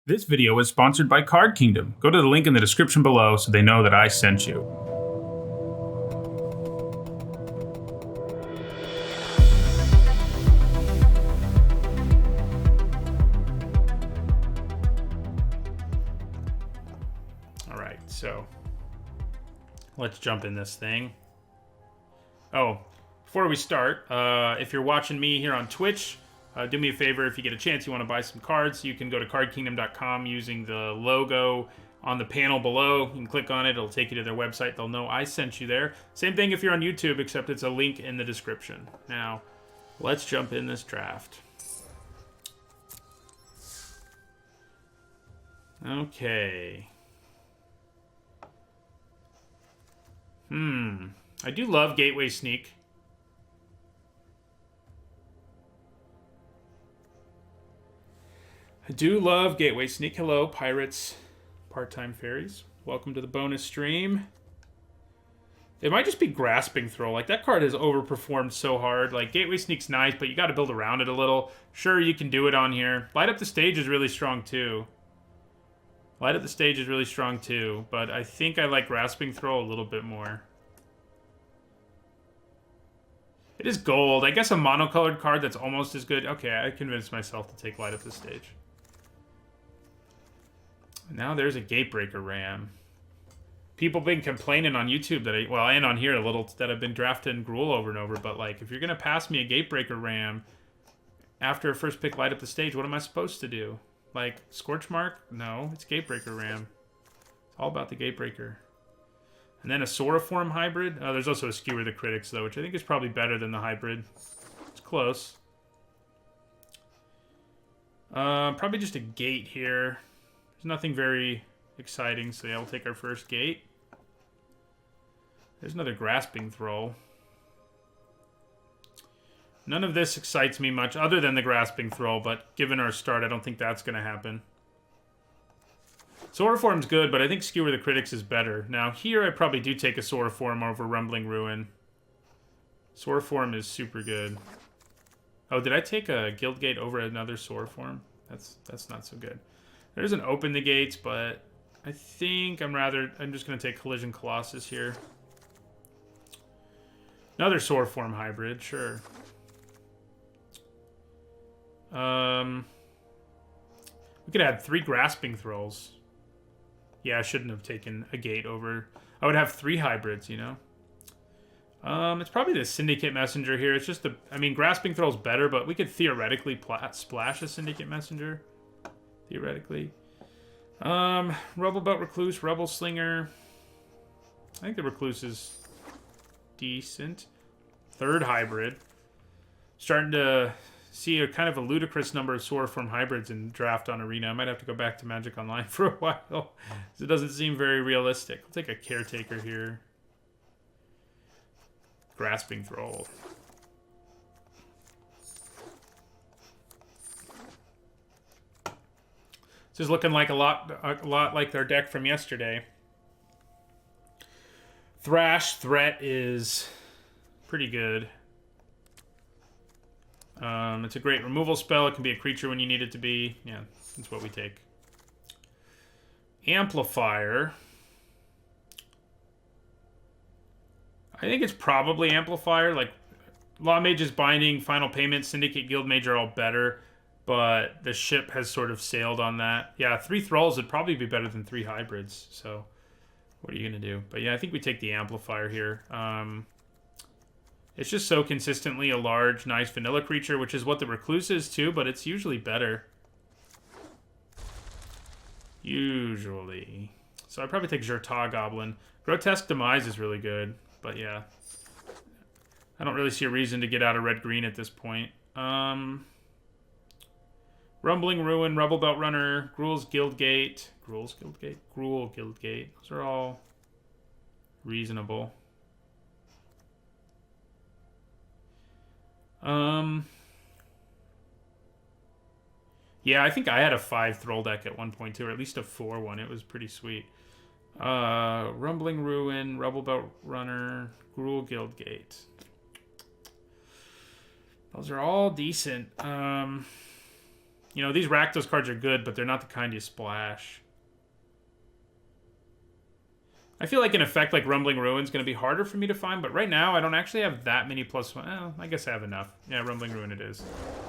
This video is sponsored by Card Kingdom. Go to the link in the description below so they know that I sent you. All right, so let's jump in this thing. Oh, before we start, if you're watching me here on Twitch, do me a favor. If you get a chance, you want to buy some cards, you can go to cardkingdom.com using the logo on the panel below. You can click on it. It'll take you to their website. They'll know I sent you there. Same thing if you're on YouTube, except it's a link in the description. Now, let's jump in this draft. Okay. I do love Gateway Sneak. I do love Gateway Sneak. Hello, Pirates, Part-Time Fairies. Welcome to the bonus stream. It might just be Grasping Throw. Like, that card has overperformed so hard. Like, Gateway Sneak's nice, but you got to build around it a little. Sure, you can do it on here. Light Up the Stage is really strong, too. Light Up the Stage is really strong, too. But I think I like Grasping Throw a little bit more. It is gold. I guess a monocolored card that's almost as good. Okay, I convinced myself to take Light Up the Stage. Now there's a Gatebreaker Ram. People been complaining on YouTube that and on here a little, that I've been drafting Gruul over and over, but like, if you're gonna pass me a Gatebreaker Ram after a first pick Light Up the Stage, what am I supposed to do? Like, Scorchmark? No, it's Gatebreaker Ram. It's all about the Gatebreaker. And then a Soroform hybrid. There's also a Skewer the Critics, though, which I think is probably better than the hybrid. It's close. Probably just a Gate here. There's nothing very exciting, so yeah, we'll take our first Gate. There's another Grasping Throw. None of this excites me much, other than the Grasping Throw, but given our start, I don't think that's going to happen. Soroform's good, but I think Skewer the Critics is better. Now, here I probably do take a Soroform over Rumbling Ruin. Soroform is super good. Oh, did I take a Guildgate over another Soroform? That's not so good. There's an Open the Gates, but I think I'm just going to take Collision Colossus here. Another Soroform hybrid, sure. We could add 3 Grasping Throws. Yeah, I shouldn't have taken a Gate over. I would have 3 hybrids, you know? It's probably the Syndicate Messenger here. It's just Grasping Throw's better, but we could theoretically splash a Syndicate Messenger. Theoretically. Rebel Belt Recluse, Rebel Slinger. I think the Recluse is decent. 3rd hybrid. Starting to see a kind of a ludicrous number of Soroform hybrids in draft on Arena. I might have to go back to Magic Online for a while, because it doesn't seem very realistic. I'll take a Caretaker here. Grasping Throw. This is looking like a lot like their deck from yesterday. Thrash Threat is pretty good. It's a great removal spell. It can be a creature when you need it to be. Yeah, that's what we take. Amplifier. I think it's probably Amplifier. Like, Law Mage's Binding, Final Payment, Syndicate Guild Mage are all better, but the ship has sort of sailed on that. Yeah, 3 Thralls would probably be better than 3 hybrids, so what are you going to do? But yeah, I think we take the Amplifier here. It's just so consistently a large, nice vanilla creature, which is what the Recluse is too, but it's usually better. Usually. So I'd probably take Jurta Goblin. Grotesque Demise is really good, but yeah. I don't really see a reason to get out of red-green at this point. Rumbling Ruin, Rebel Belt Runner, Gruul's Guildgate. Gruul Guildgate. Those are all reasonable. Yeah, I think I had a 5 Thrall deck at one point too, or at least a 4 one. It was pretty sweet. Rumbling Ruin, Rebel Belt Runner, Gruul Guildgate. Those are all decent. You know, these Rakdos cards are good, but they're not the kind you splash. I feel like an effect like Rumbling Ruin is going to be harder for me to find, but right now I don't actually have that many +1. Well, I guess I have enough. Yeah, Rumbling Ruin it is.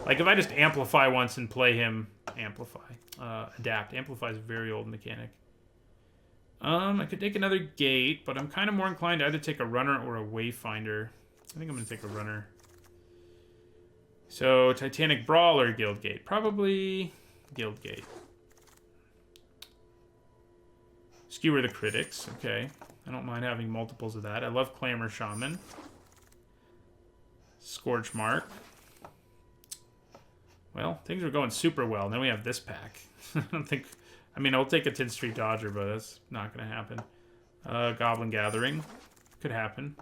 Like, if I just Amplify once and play him... Adapt. Amplify is a very old mechanic. I could take another Gate, but I'm kind of more inclined to either take a Runner or a Wayfinder. I think I'm going to take a Runner. So, Titanic Brawl or Guildgate? Probably Guildgate. Skewer the Critics. Okay. I don't mind having multiples of that. I love Clamor Shaman. Scorch Mark. Well, things are going super well. Then we have this pack. I don't think... I mean, I'll take a 10th Street Dodger, but that's not going to happen. Goblin Gathering. Could happen.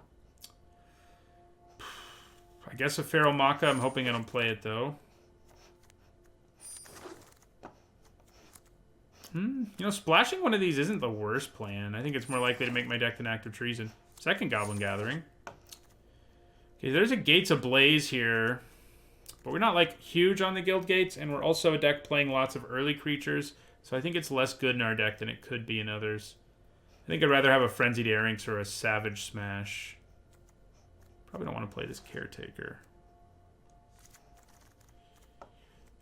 I guess a Feral Maka. I'm hoping I don't play it, though. You know, splashing one of these isn't the worst plan. I think it's more likely to make my deck an Act of Treason. Second Goblin Gathering. Okay, there's a Gates Ablaze here. But we're not, like, huge on the Guild Gates, and we're also a deck playing lots of early creatures, so I think it's less good in our deck than it could be in others. I think I'd rather have a Frenzied Airings or a Savage Smash. Probably don't want to play this Caretaker.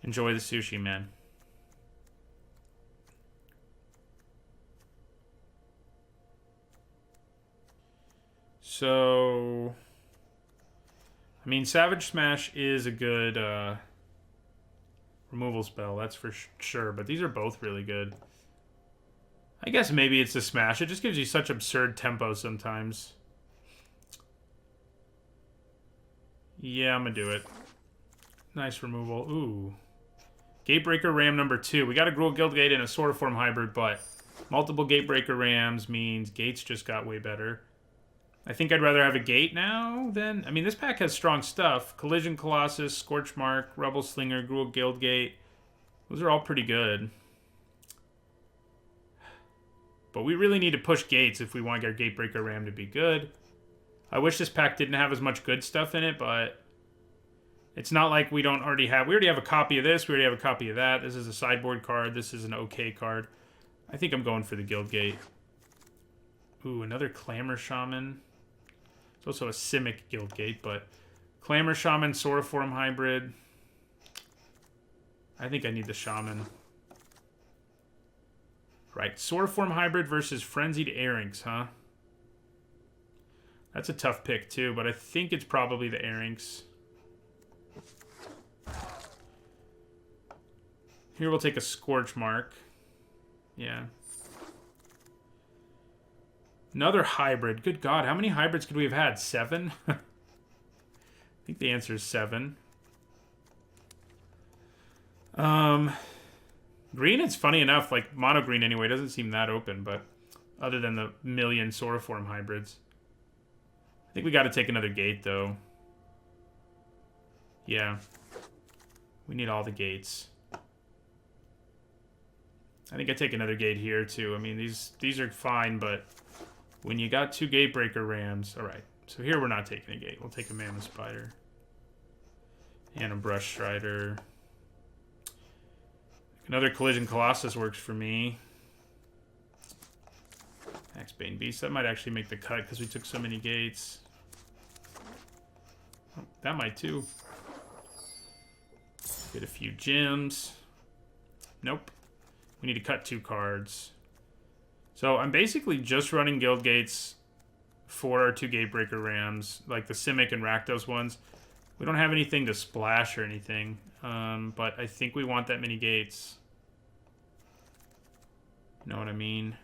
Enjoy the sushi, man. So... I mean, Savage Smash is a good removal spell, that's for sure. But these are both really good. I guess maybe it's a Smash. It just gives you such absurd tempo sometimes. Yeah, I'm going to do it. Nice removal. Ooh. Gatebreaker Ram number 2. We got a Gruul Guildgate and a Sword of Form hybrid, but multiple Gatebreaker Rams means Gates just got way better. I think I'd rather have a Gate now than... I mean, this pack has strong stuff. Collision Colossus, Scorch Mark, Rebel Slinger, Gruul Guildgate. Those are all pretty good. But we really need to push Gates if we want our Gatebreaker Ram to be good. I wish this pack didn't have as much good stuff in it, but... It's not like we don't already have... We already have a copy of this. We already have a copy of that. This is a sideboard card. This is an okay card. I think I'm going for the Guildgate. Ooh, another Clamor Shaman. It's also a Simic Guildgate, but Clamor Shaman, Sword of Form hybrid. I think I need the Shaman. Right, Sword of Form hybrid versus Frenzied Airings, huh? That's a tough pick, too, but I think it's probably the Airings. Here we'll take a Scorch Mark. Yeah. Another hybrid. Good God, how many hybrids could we have had? 7? I think the answer is 7. Green, it's funny enough, like, mono green anyway, doesn't seem that open, but other than the million Sword of Form hybrids. I think we got to take another Gate, though. Yeah. We need all the Gates. I think I take another Gate here, too. I mean, these are fine, but... When you got 2 Gatebreaker Rams... Alright, so here we're not taking a Gate. We'll take a Mammoth Spider. And a Brush Strider. Another Collision Colossus works for me. Axebane Beast. That might actually make the cut because we took so many Gates. Oh, that might too. Get a few gems. Nope. We need to cut 2 cards. So I'm basically just running Guild Gates for our 2 Gatebreaker Rams, like the Simic and Rakdos ones. We don't have anything to splash or anything, but I think we want that many Gates. You know what I mean?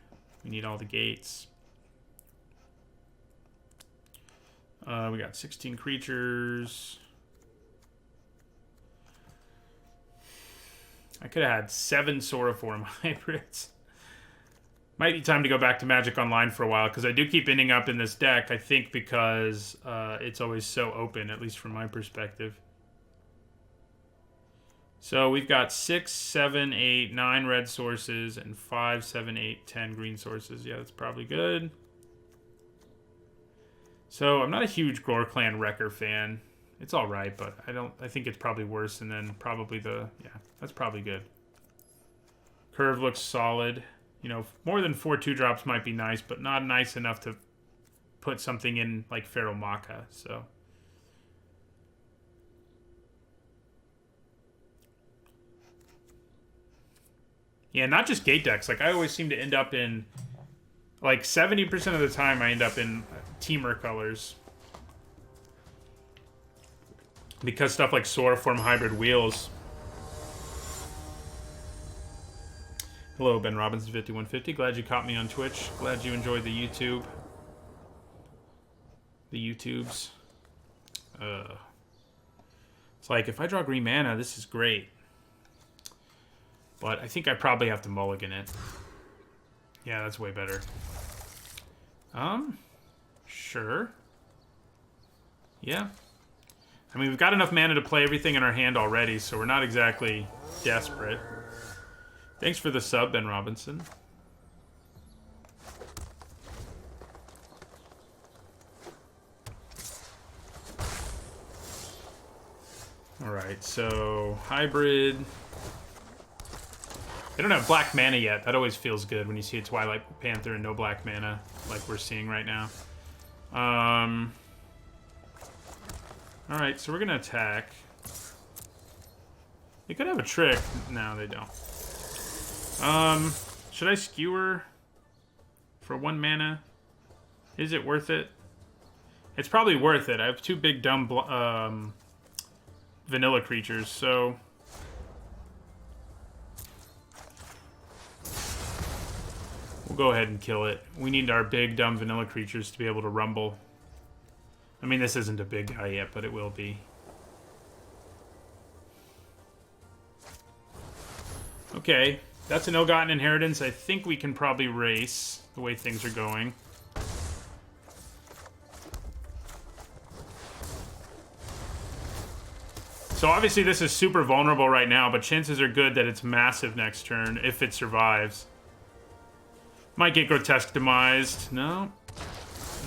We need all the Gates. We got 16 creatures. I could have had 7 Sword of Form hybrids. Might be time to go back to Magic Online for a while, because I do keep ending up in this deck, I think because it's always so open, at least from my perspective. So we've got 6, 7, 8, 9 red sources, and 5, 7, 8, 10 green sources. Yeah, that's probably good. So I'm not a huge Gore Clan Wrecker fan. It's all right, but I think it's probably worse, and then probably yeah, that's probably good. Curve looks solid. You know, more than 4 2-drops might be nice, but not nice enough to put something in like Feral Maca, so. Yeah, not just gate decks. Like, I always seem to end up in, like, 70% of the time I end up in Teamer colors. Because stuff like Swordform Hybrid Wheels. Hello, Ben Robinson 5150. Glad you caught me on Twitch. Glad you enjoyed the YouTube. The YouTubes. It's like, if I draw green mana, this is great. But I think I probably have to mulligan it. Yeah, that's way better. Sure. Yeah. I mean, we've got enough mana to play everything in our hand already, so we're not exactly desperate. Thanks for the sub, Ben Robinson. Alright, so hybrid. They don't have black mana yet. That always feels good when you see a Twilight Panther and no black mana, like we're seeing right now. Alright, so we're gonna attack. They could have a trick. No, they don't. Should I skewer for 1 mana? Is it worth it? It's probably worth it. I have 2 big dumb vanilla creatures, so we'll go ahead and kill it. We need our big dumb vanilla creatures to be able to rumble. I mean, this isn't a big guy yet, but it will be. Okay, that's an ill-gotten inheritance. I think we can probably race the way things are going. So obviously this is super vulnerable right now, but chances are good that it's massive next turn if it survives. Might get Grotesque demised. No,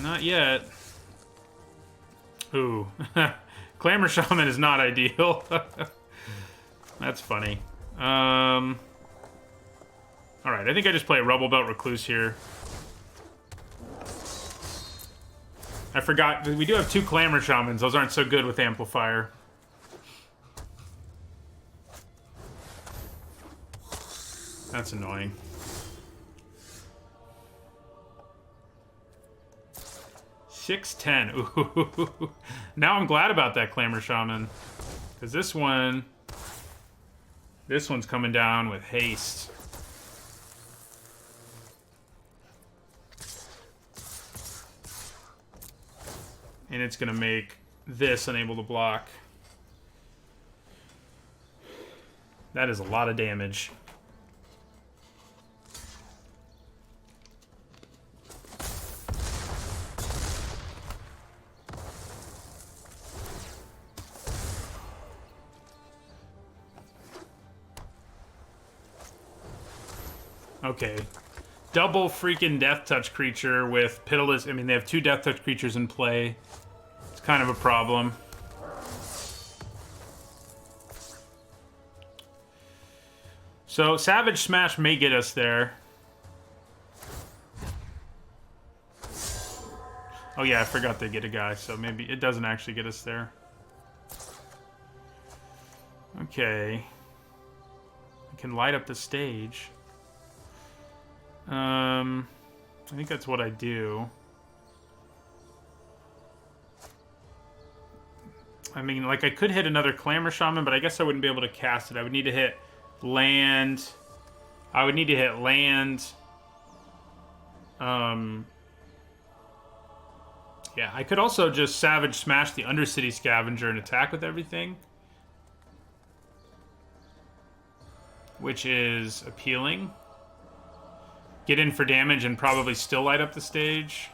not yet. Ooh. Clamor Shaman is not ideal. That's funny. Alright, I think I just play a Rubble Belt Recluse here. I forgot, we do have 2 Clamor Shamans. Those aren't so good with Amplifier. That's annoying. $6.10. Ooh. Now I'm glad about that Clamor Shaman. Because this one's coming down with haste. And it's going to make this unable to block. That is a lot of damage. Okay. Double freaking Death Touch creature with Pitiless. I mean, they have 2 Death Touch creatures in play. It's kind of a problem. So, Savage Smash may get us there. Oh yeah, I forgot they get a guy, so maybe it doesn't actually get us there. Okay. I can light up the stage. I think that's what I do. I mean, like, I could hit another Clamor Shaman, but I guess I wouldn't be able to cast it. I would need to hit land. I would need to hit land. Yeah, I could also just Savage Smash the Undercity Scavenger and attack with everything. Which is appealing. Get in for damage and probably still light up the stage.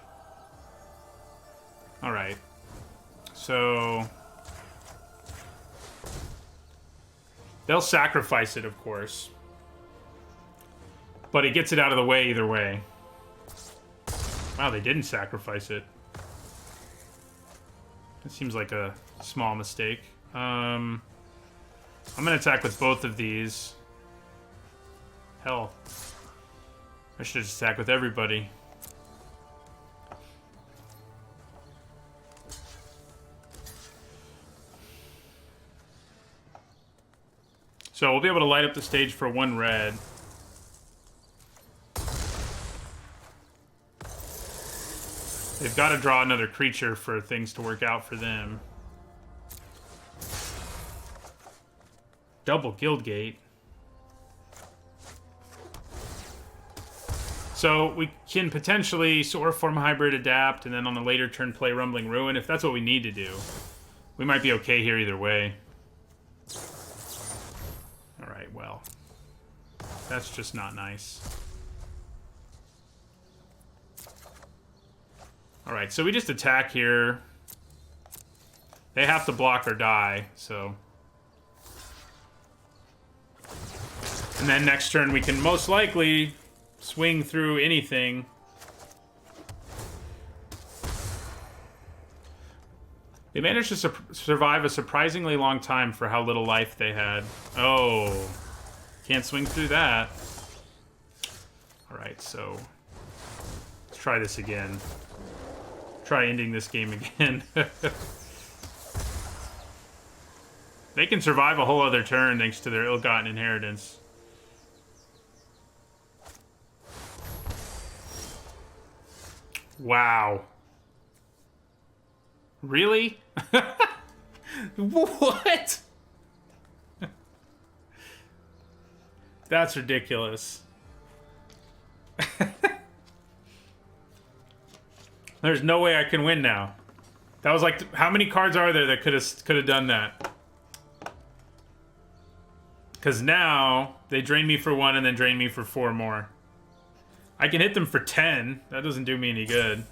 Alright. So they'll sacrifice it, of course. But it gets it out of the way either way. Wow, they didn't sacrifice it. It seems like a small mistake. I'm gonna attack with both of these. Hell. I should just attack with everybody. So we'll be able to light up the stage for 1 red. They've got to draw another creature for things to work out for them. Double Guildgate. So we can potentially Solar Form Hybrid adapt, and then on the later turn play Rumbling Ruin, if that's what we need to do. We might be okay here either way. Alright, well. That's just not nice. Alright, so we just attack here. They have to block or die, so... And then next turn we can most likely swing through anything. They managed to survive a surprisingly long time for how little life they had. Oh, can't swing through that. Alright, so let's try this again. Try ending this game again. They can survive a whole other turn thanks to their ill-gotten inheritance. Wow. Really? What? That's ridiculous. There's no way I can win now. That was like, how many cards are there that could have done that? Because now they drain me for 1 and then drain me for 4 more. I can hit them for 10. That doesn't do me any good.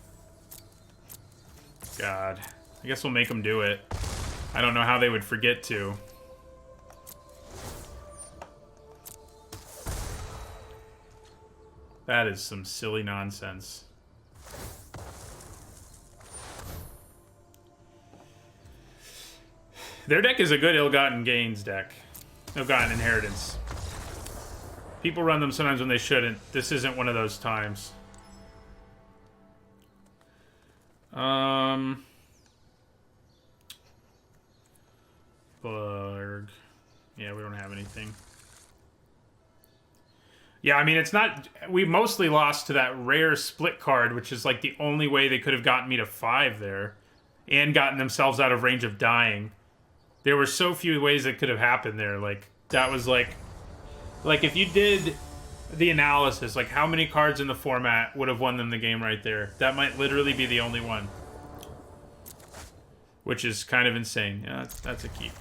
God. I guess we'll make them do it. I don't know how they would forget to. That is some silly nonsense. Their deck is a good Ill-Gotten Gains deck. Ill-Gotten Inheritance. People run them sometimes when they shouldn't. This isn't one of those times. Blurg. Yeah, we don't have anything. Yeah, I mean, it's not... We mostly lost to that rare split card, which is like the only way they could have gotten me to 5 there. And gotten themselves out of range of dying. There were so few ways that could have happened there. Like, that was like... Like, if you did the analysis, like, how many cards in the format would have won them the game right there? That might literally be the only one. Which is kind of insane. Yeah, that's a keep.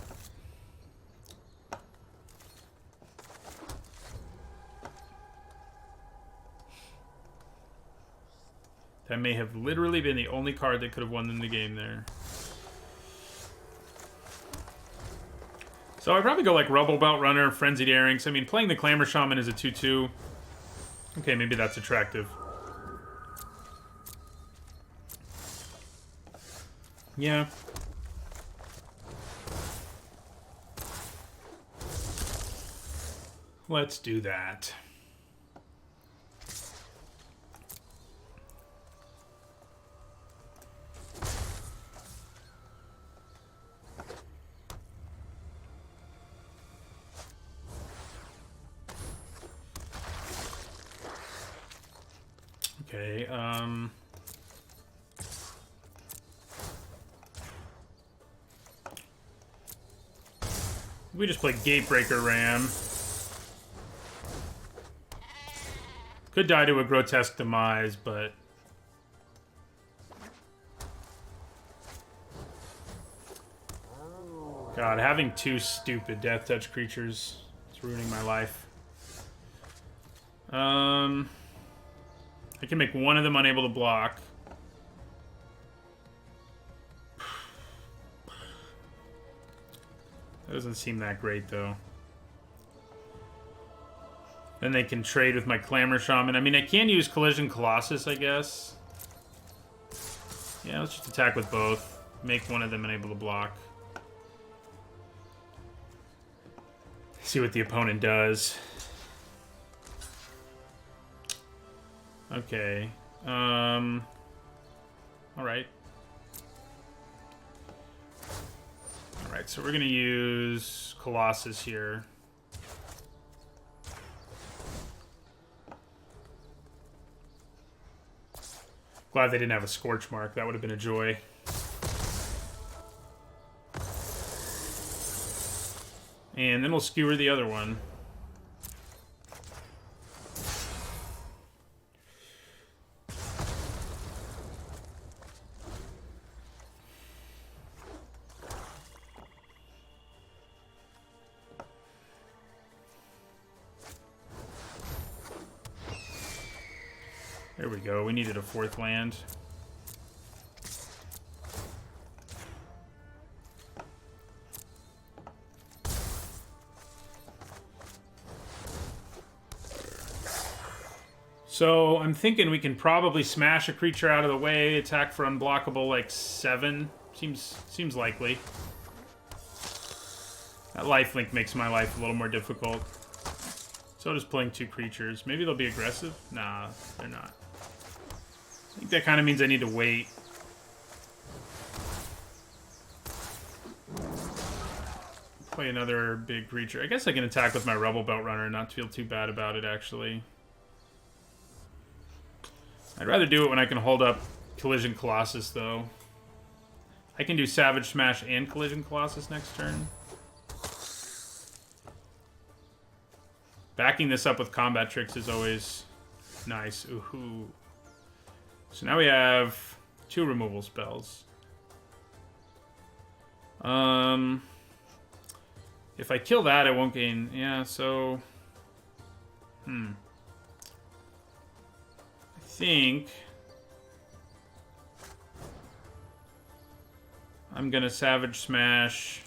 That may have literally been the only card that could have won them the game there. So I'd probably go like Rubble Belt Runner, Frenzied Earrings. I mean, playing the Clamor Shaman is a 2/2. Okay, maybe that's attractive. Yeah. Let's do that. Okay, we just play Gatebreaker Ram. Could die to a grotesque demise, but... God, having 2 stupid Death Touch creatures is ruining my life. I can make one of them unable to block. That doesn't seem that great, though. Then they can trade with my Clamor Shaman. I mean, I can use Collision Colossus, I guess. Yeah, let's just attack with both. make one of them unable to block. See what the opponent does. Okay. Alright. Alright, so we're gonna use Colossus here. Glad they didn't have a Scorch Mark. That would have been a joy. And then we'll skewer the other one. There we go. We needed a 4th land. So I'm thinking we can probably smash a creature out of the way, attack for unblockable like 7. Seems likely. That lifelink makes my life a little more difficult. So does playing 2 creatures. Maybe they'll be aggressive? Nah, they're not. I think that kind of means I need to wait. Play another big creature. I guess I can attack with my Rebel Belt Runner and not feel too bad about it, actually. I'd rather do it when I can hold up Collision Colossus, though. I can do Savage Smash and Collision Colossus next turn. Backing this up with Combat Tricks is always nice. Ooh. So now we have 2 removal spells. If I kill that, I won't gain... Yeah, so... I think... I'm gonna Savage Smash...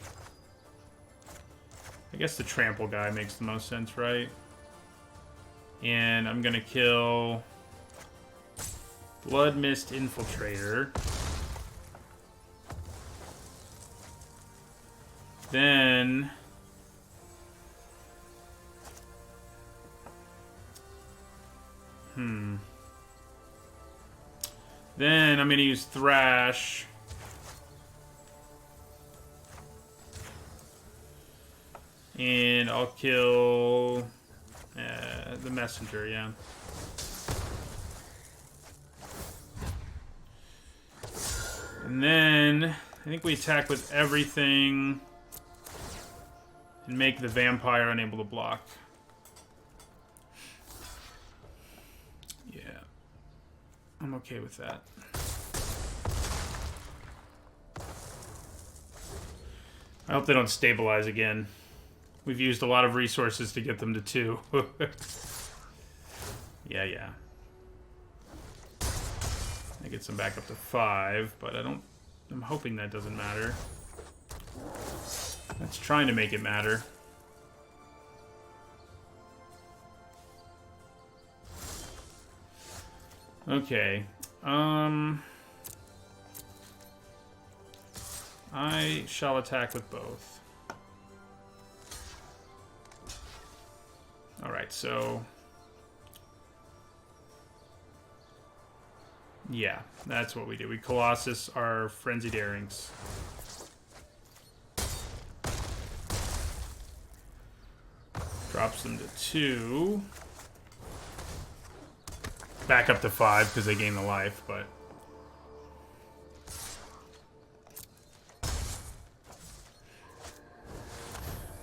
I guess the Trample guy makes the most sense, right? And I'm gonna kill... Blood Mist Infiltrator. Then... Then I'm going to use Thrash. And I'll kill the Messenger, yeah. And then I think we attack with everything and make the Vampire unable to block. Yeah. I'm okay with that. I hope they don't stabilize again. We've used a lot of resources to get them to 2. Yeah. That gets them back up to 5, but I'm hoping that doesn't matter. That's trying to make it matter. Okay. I shall attack with both. Alright, so... yeah, that's what we do. We Colossus our Frenzied Earrings. Drops them to 2. Back up to 5 because they gain the life, but...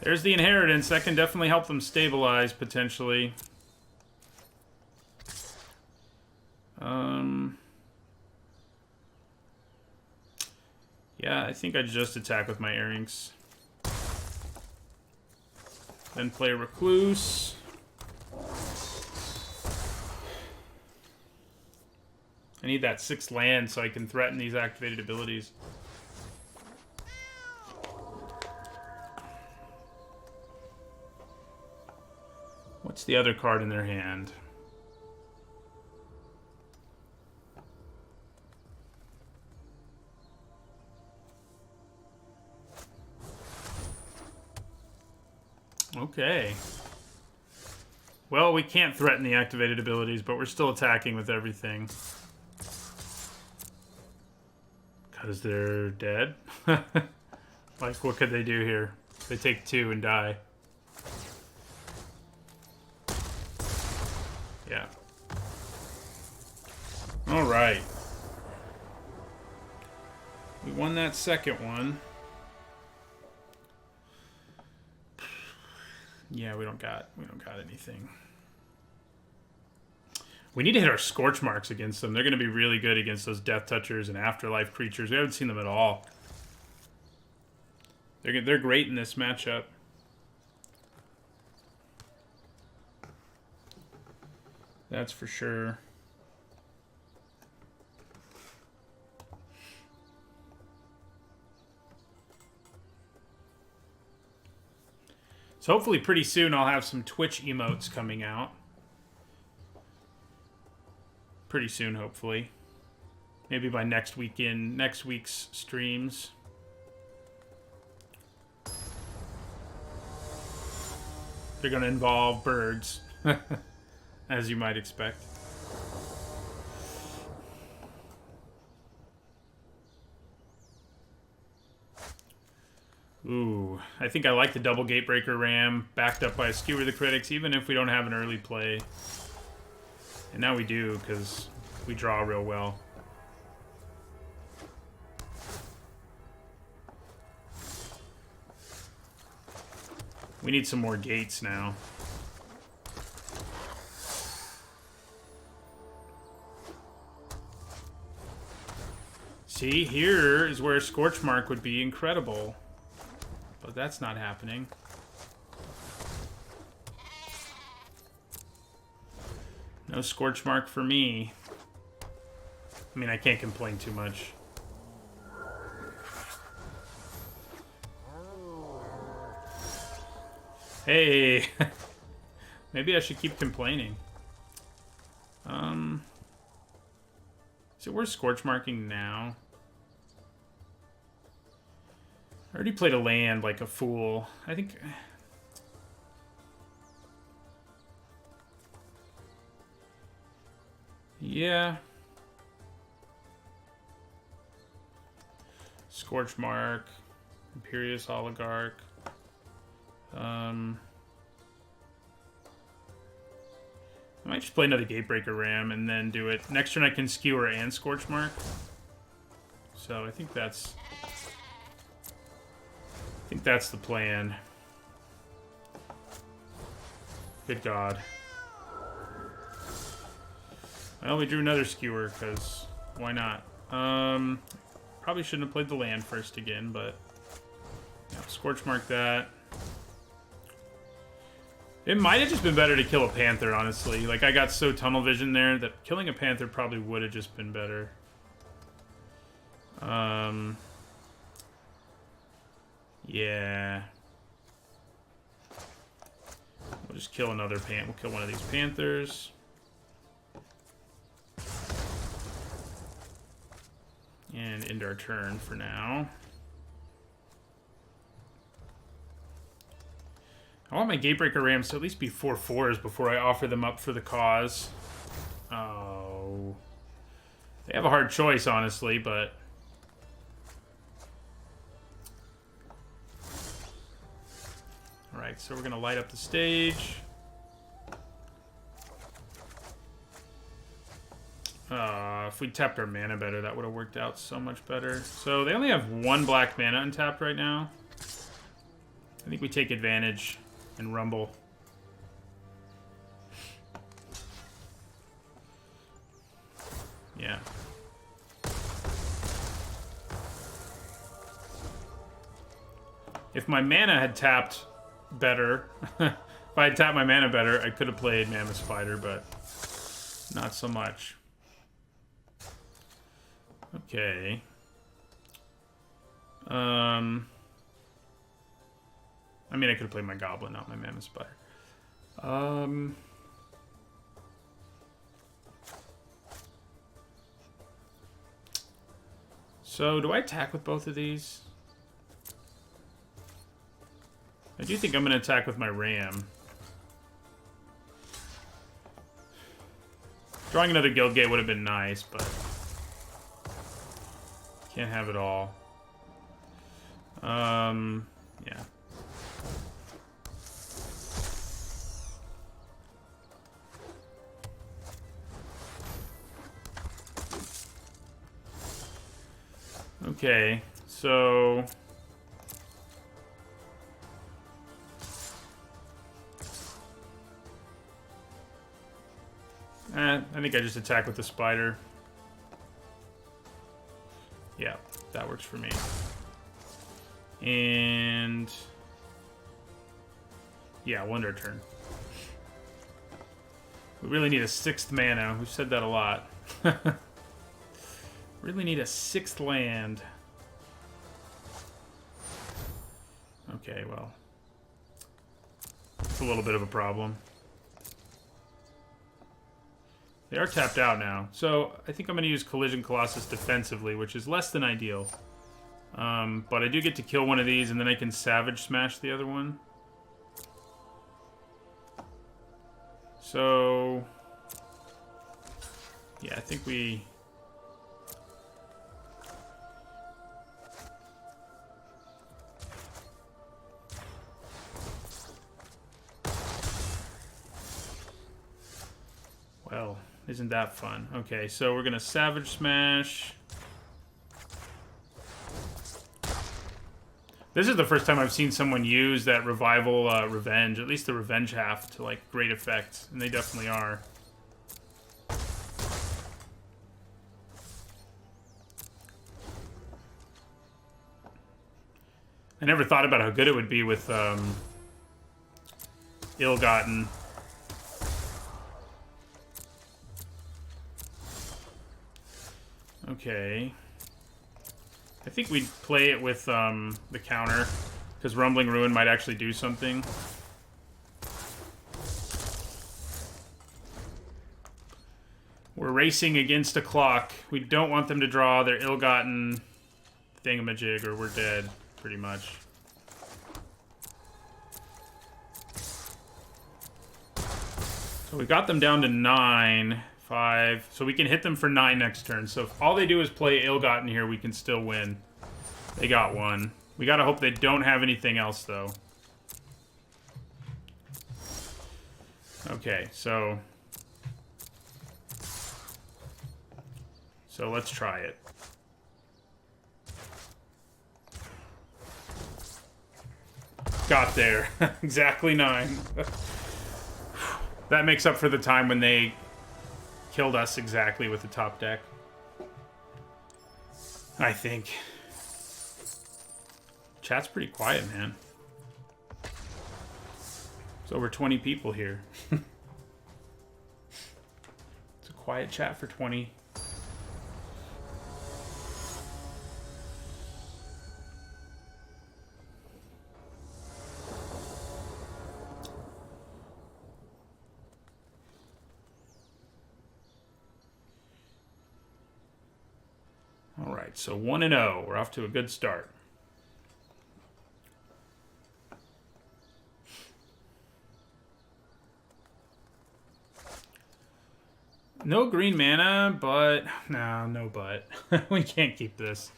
there's the Inheritance. That can definitely help them stabilize, potentially. Yeah, I think I'd just attack with my Earrings. Then play Recluse. I need that 6th land so I can threaten these activated abilities. What's the other card in their hand? Okay. Well, we can't threaten the activated abilities, but we're still attacking with everything. Because they're dead? Like, what could they do here? They take 2 and die. Yeah. Alright. We won that second one. Yeah, we don't got anything. We need to hit our scorch marks against them. They're going to be really good against those death touchers and afterlife creatures. We haven't seen them at all. They're great in this matchup. That's for sure. So hopefully pretty soon I'll have some Twitch emotes coming out. Pretty soon, hopefully. Maybe by next week's streams. They're going to involve birds, as you might expect. Ooh, I think I like the double Gatebreaker Ram, backed up by a Skewer the Critics, even if we don't have an early play. And now we do, because we draw real well. We need some more gates now. See, here is where Scorchmark would be incredible. But that's not happening. No Scorchmark for me. I mean, I can't complain too much. Hey! Maybe I should keep complaining. So we're Scorchmarking now. I already played a land like a fool. I think... Yeah. Scorchmark. Imperious Oligarch. I might just play another Gatebreaker Ram and then do it. Next turn I can Skewer and Scorchmark. So I think that's... the plan. Good God. Well, we drew another Skewer, because why not? Probably shouldn't have played the land first again, but... Yeah, Scorchmark that. It might have just been better to kill a Panther, honestly. Like, I got so tunnel vision there that killing a Panther probably would have just been better. Yeah. We'll just kill another We'll kill one of these Panthers. And end our turn for now. I want my Gatebreaker Rams to at least be 4/4s before I offer them up for the cause. Oh. They have a hard choice, honestly, but... Alright, so we're going to light up the stage. If we tapped our mana better, that would have worked out so much better. So they only have 1 black mana untapped right now. I think we take advantage and rumble. Yeah. If my mana had tapped better, if I had tapped my mana better, I could have played Mammoth Spider, but not so much. Okay. I mean, I could have played my Goblin, not my Mammoth Spider. So, do I attack with both of these? I do think I'm going to attack with my Ram. Drawing another Guild Gate would have been nice, but can't have it all. Yeah. Okay, so I think I just attack with the spider. Yeah, that works for me. And yeah, we'll end our turn. We really need a 6th mana. We've said that a lot. Really need a 6th land. Okay, well. It's a little bit of a problem. They are tapped out now. So I think I'm going to use Collision Colossus defensively, which is less than ideal. But I do get to kill one of these, and then I can Savage Smash the other one. So yeah, I think we... Well, isn't that fun? Okay, so we're going to Savage Smash. This is the first time I've seen someone use that Revival Revenge, at least the Revenge half, to, like, great effect. And they definitely are. I never thought about how good it would be with Ill-Gotten. Okay. I think we'd play it with the counter, because Rumbling Ruin might actually do something. We're racing against a clock. We don't want them to draw their ill-gotten thingamajig, or we're dead, pretty much. So we got them down to 9. 5. So we can hit them for 9 next turn. So if all they do is play ill-gotten here, we can still win. They got 1. We gotta hope they don't have anything else, though. Okay, so let's try it. Got there. Exactly 9. That makes up for the time when they killed us exactly with the top deck. I think. Chat's pretty quiet, man. It's over 20 people here. It's a quiet chat for 20. Alright, so 1-0. We're off to a good start. No green mana, but... No but. We can't keep this.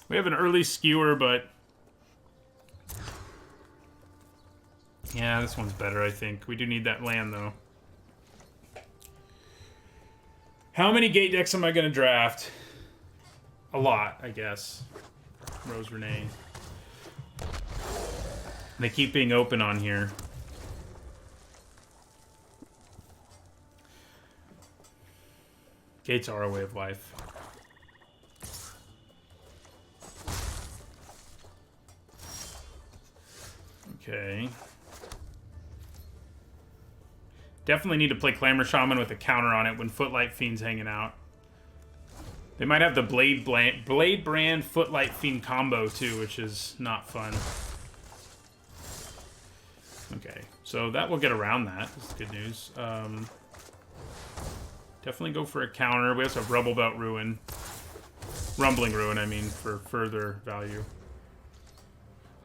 We have an early skewer, but... Yeah, this one's better, I think. We do need that land, though. How many gate decks am I going to draft? A lot, I guess. Rose Renee. They keep being open on here. Gates are a way of life. Okay. Definitely need to play Clamor Shaman with a counter on it when Footlight Fiend's hanging out. They might have the Blade Brand Footlight Fiend combo too, which is not fun. Okay, so that will get around that. This is good news. Definitely go for a counter. We also have Rumbling Ruin, I mean, for further value.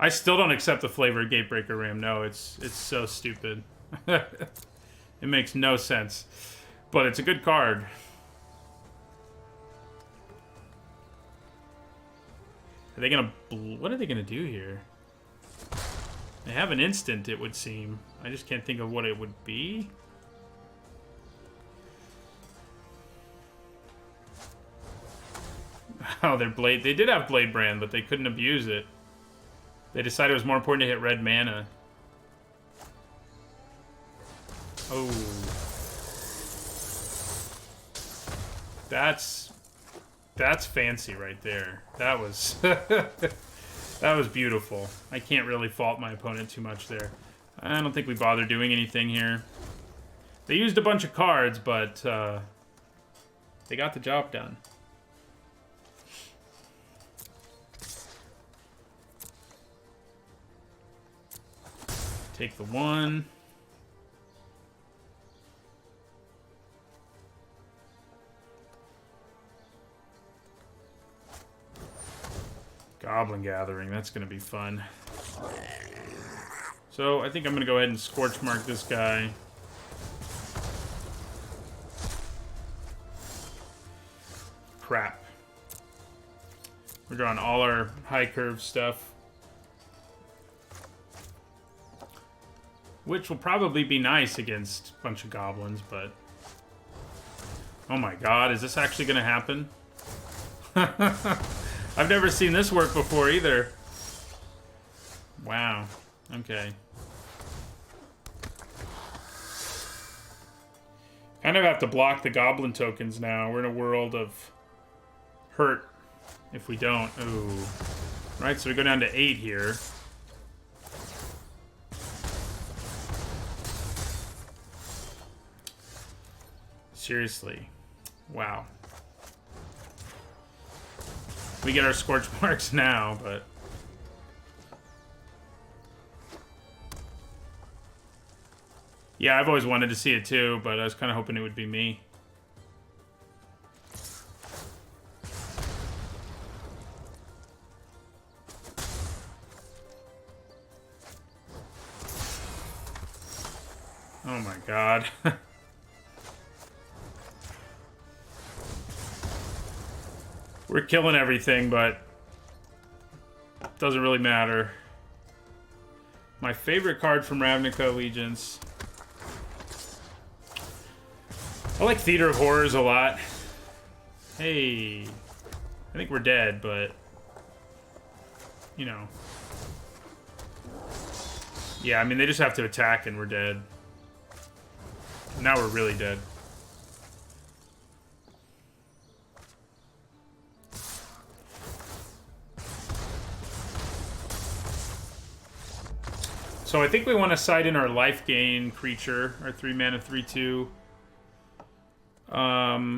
I still don't accept the flavor of Gatebreaker Ram. No, it's so stupid. It makes no sense. But it's a good card. Are they gonna... What are they gonna do here? They have an instant, it would seem. I just can't think of what it would be. Oh, their Blade... They did have Blade Brand, but they couldn't abuse it. They decided it was more important to hit red mana. Oh. That's fancy right there. That was... that was beautiful. I can't really fault my opponent too much there. I don't think we bother doing anything here. They used a bunch of cards, but they got the job done. Take the 1. Goblin Gathering, that's going to be fun. So, I think I'm going to go ahead and Scorch Mark this guy. Crap. We're drawing all our high curve stuff. Which will probably be nice against a bunch of goblins, but... Oh my god, is this actually going to happen? I've never seen this work before either. Wow. Okay. Kind of have to block the goblin tokens now. We're in a world of hurt if we don't. Ooh. Right, so we go down to 8 here. Seriously. Wow. We get our Scorch Marks now, but... Yeah, I've always wanted to see it too, but I was kind of hoping it would be me. Oh my god. We're killing everything, but it doesn't really matter. My favorite card from Ravnica Allegiance. I like Theater of Horrors a lot. Hey, I think we're dead, but you know. Yeah, I mean, they just have to attack and we're dead. Now we're really dead. So I think we want to side in our life gain creature, our 3-mana 3/2. I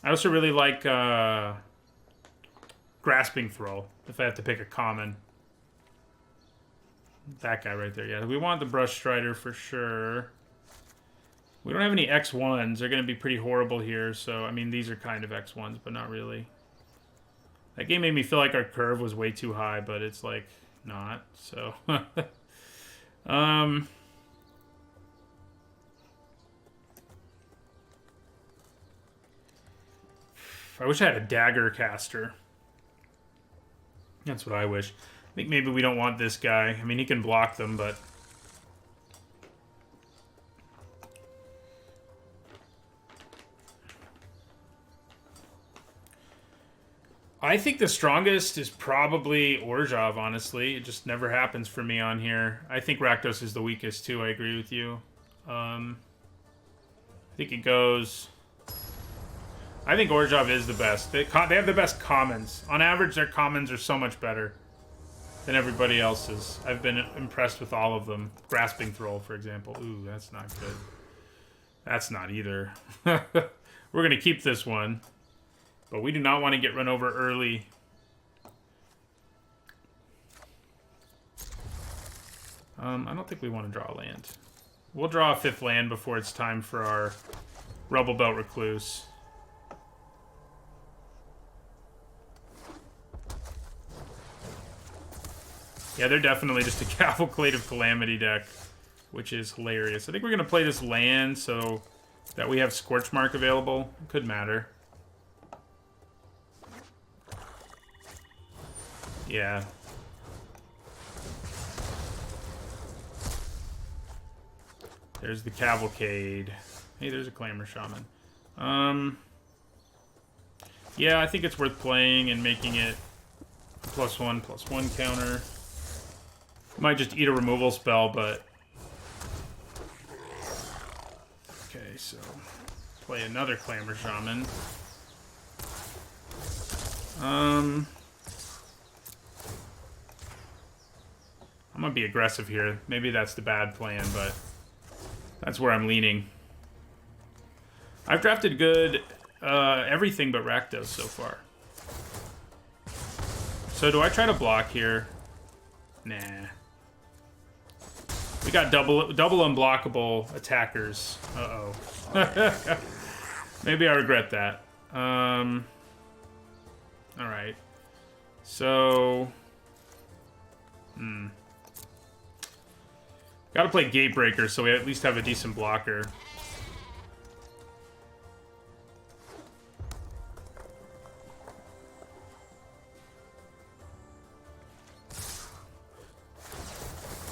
also really like Grasping Throw, if I have to pick a common. That guy right there, yeah. We want the Brush Strider for sure. We don't have any X1s. They're going to be pretty horrible here, so, I mean, these are kind of X1s, but not really. That game made me feel like our curve was way too high, but it's, like, not, so... I wish I had a Dagger Caster. That's what I wish. I think maybe we don't want this guy. I mean, he can block them, but... I think the strongest is probably Orzhov, honestly. It just never happens for me on here. I think Rakdos is the weakest, too. I agree with you. I think it goes... I think Orzhov is the best. They have the best commons. On average, their commons are so much better than everybody else's. I've been impressed with all of them. Grasping Throw, for example. Ooh, that's not good. That's not either. We're going to keep this one. But we do not want to get run over early. I don't think we want to draw a land. We'll draw a 5th land before it's time for our Rubble Belt Recluse. Yeah, they're definitely just a Cavalcade of Calamity deck, which is hilarious. I think we're going to play this land so that we have Scorchmark available. It could matter. Yeah. There's the Cavalcade. Hey, there's a Clamor Shaman. Yeah, I think it's worth playing and making it a +1/+1 counter. Might just eat a removal spell, but... Okay, so... Play another Clamor Shaman. I'm gonna be aggressive here. Maybe that's the bad plan, but... That's where I'm leaning. I've drafted good everything but Rakdos so far. So do I try to block here? Nah. We got double unblockable attackers. Uh-oh. Maybe I regret that. Alright. So... Gotta play Gatebreaker so we at least have a decent blocker.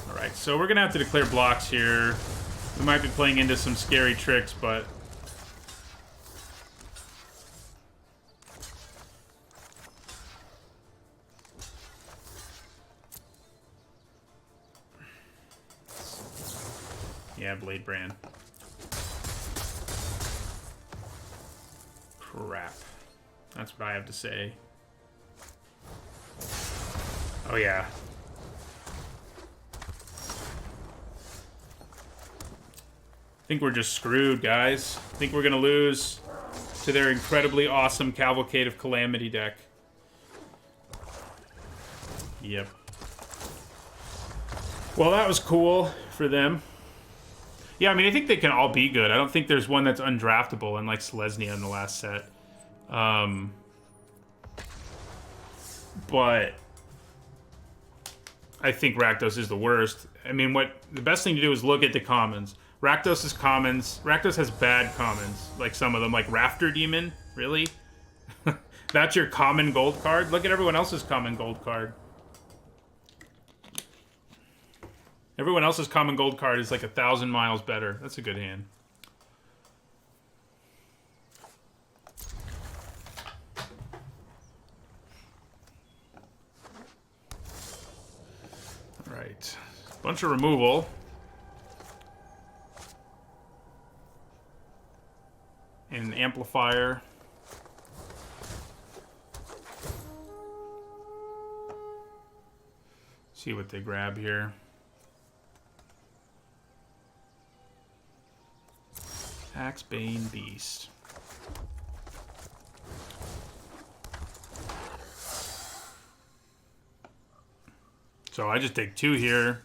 Alright, so we're gonna have to declare blocks here. We might be playing into some scary tricks, but... Yeah, Blade Brand. Crap. That's what I have to say. Oh, yeah. I think we're just screwed, guys. I think we're gonna lose to their incredibly awesome Cavalcade of Calamity deck. Yep. Well, that was cool for them. Yeah, I mean, I think they can all be good. I don't think there's one that's undraftable, unlike Selesnya in the last set. But I think Rakdos is the worst. I mean, the best thing to do is look at the commons. Rakdos is commons. Rakdos has bad commons, like some of them, like Rafter Demon. Really? That's your common gold card? Look at everyone else's common gold card. Everyone else's common gold card is like 1,000 miles better. That's a good hand. All right. Bunch of removal. And an amplifier. See what they grab here. Axebane Beast. So I just take 2 here.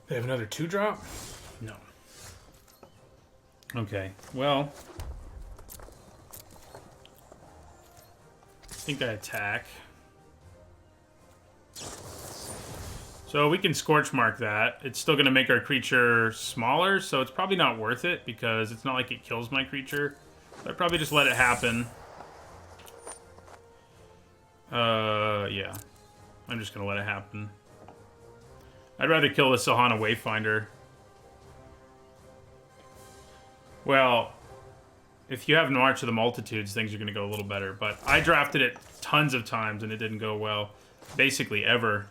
They have another 2-drop? No. Okay, well... I think I attack. So we can Scorchmark that. It's still going to make our creature smaller, so it's probably not worth it, because it's not like it kills my creature. So I'd probably just let it happen. Yeah. I'm just going to let it happen. I'd rather kill the Sahana Wayfinder. Well, if you have March of the Multitudes, things are going to go a little better. But I drafted it tons of times, and it didn't go well. Basically, ever.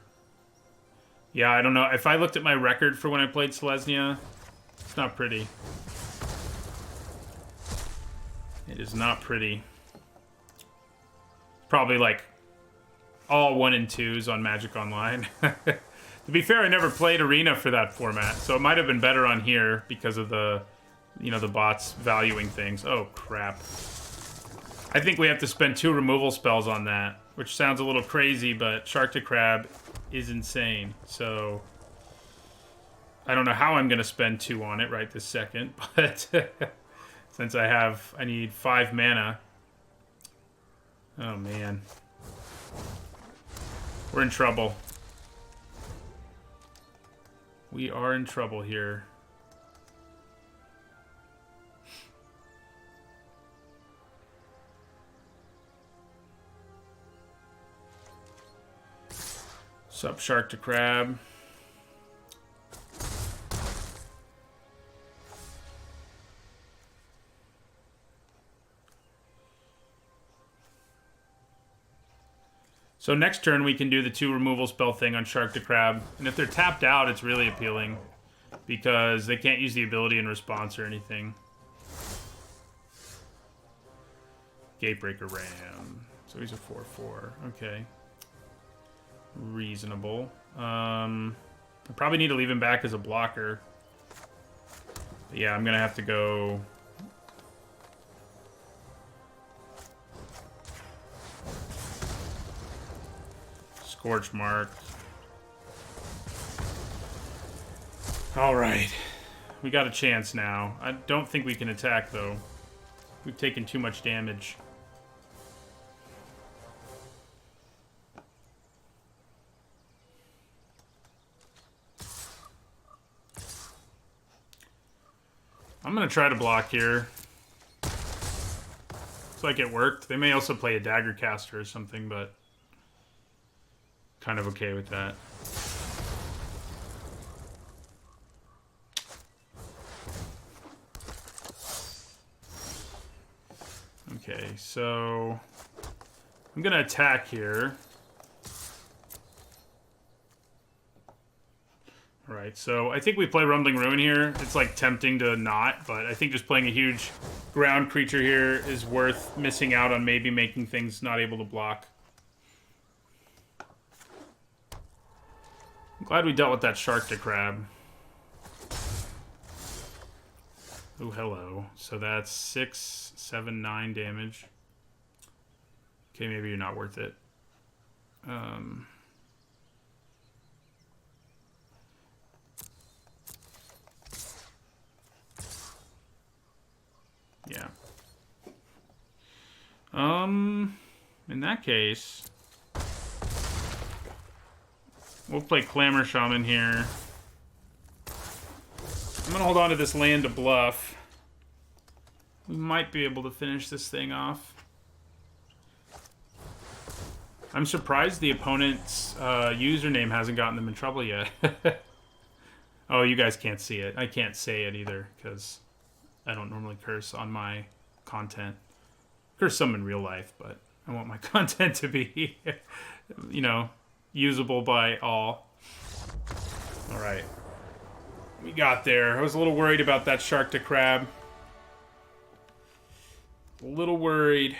Yeah, I don't know. If I looked at my record for when I played Selesnya, it's not pretty. It is not pretty. Probably, like, all 1 and 2s on Magic Online. To be fair, I never played Arena for that format, so it might have been better on here because of the, you know, the bots valuing things. Oh, crap. I think we have to spend 2 removal spells on that, which sounds a little crazy, but Shark to Crab is insane. So I don't know how I'm going to spend 2 on it right this second, but since I need 5 mana. Oh, man. We're in trouble. We are in trouble here. Sup, Shark to Crab. So next turn we can do the 2 removal spell thing on Shark to Crab. And if they're tapped out, it's really appealing. Because they can't use the ability in response or anything. Gatebreaker Ram. So he's a 4/4. Okay. Reasonable. I probably need to leave him back as a blocker. But yeah, I'm going to have to go... Scorch Mark. Alright. We got a chance now. I don't think we can attack, though. We've taken too much damage. I'm gonna try to block here. Looks like it worked. They may also play a Dagger Caster or something, but... kind of okay with that. Okay, so I'm gonna attack here. Alright, so I think we play Rumbling Ruin here. It's like tempting to not, but I think just playing a huge ground creature here is worth missing out on maybe making things not able to block. I'm glad we dealt with that Shark to Crab. Oh, hello. So that's 6, 7, 9 damage. Okay, maybe you're not worth it. Yeah. In that case, we'll play Clamor Shaman here. I'm gonna hold on to this land to bluff. We might be able to finish this thing off. I'm surprised the opponent's username hasn't gotten them in trouble yet. Oh, you guys can't see it. I can't say it either, because I don't normally curse on my content. Curse some in real life, but I want my content to be, you know, usable by all. Alright. We got there. I was a little worried about that Shark to Crab. A little worried.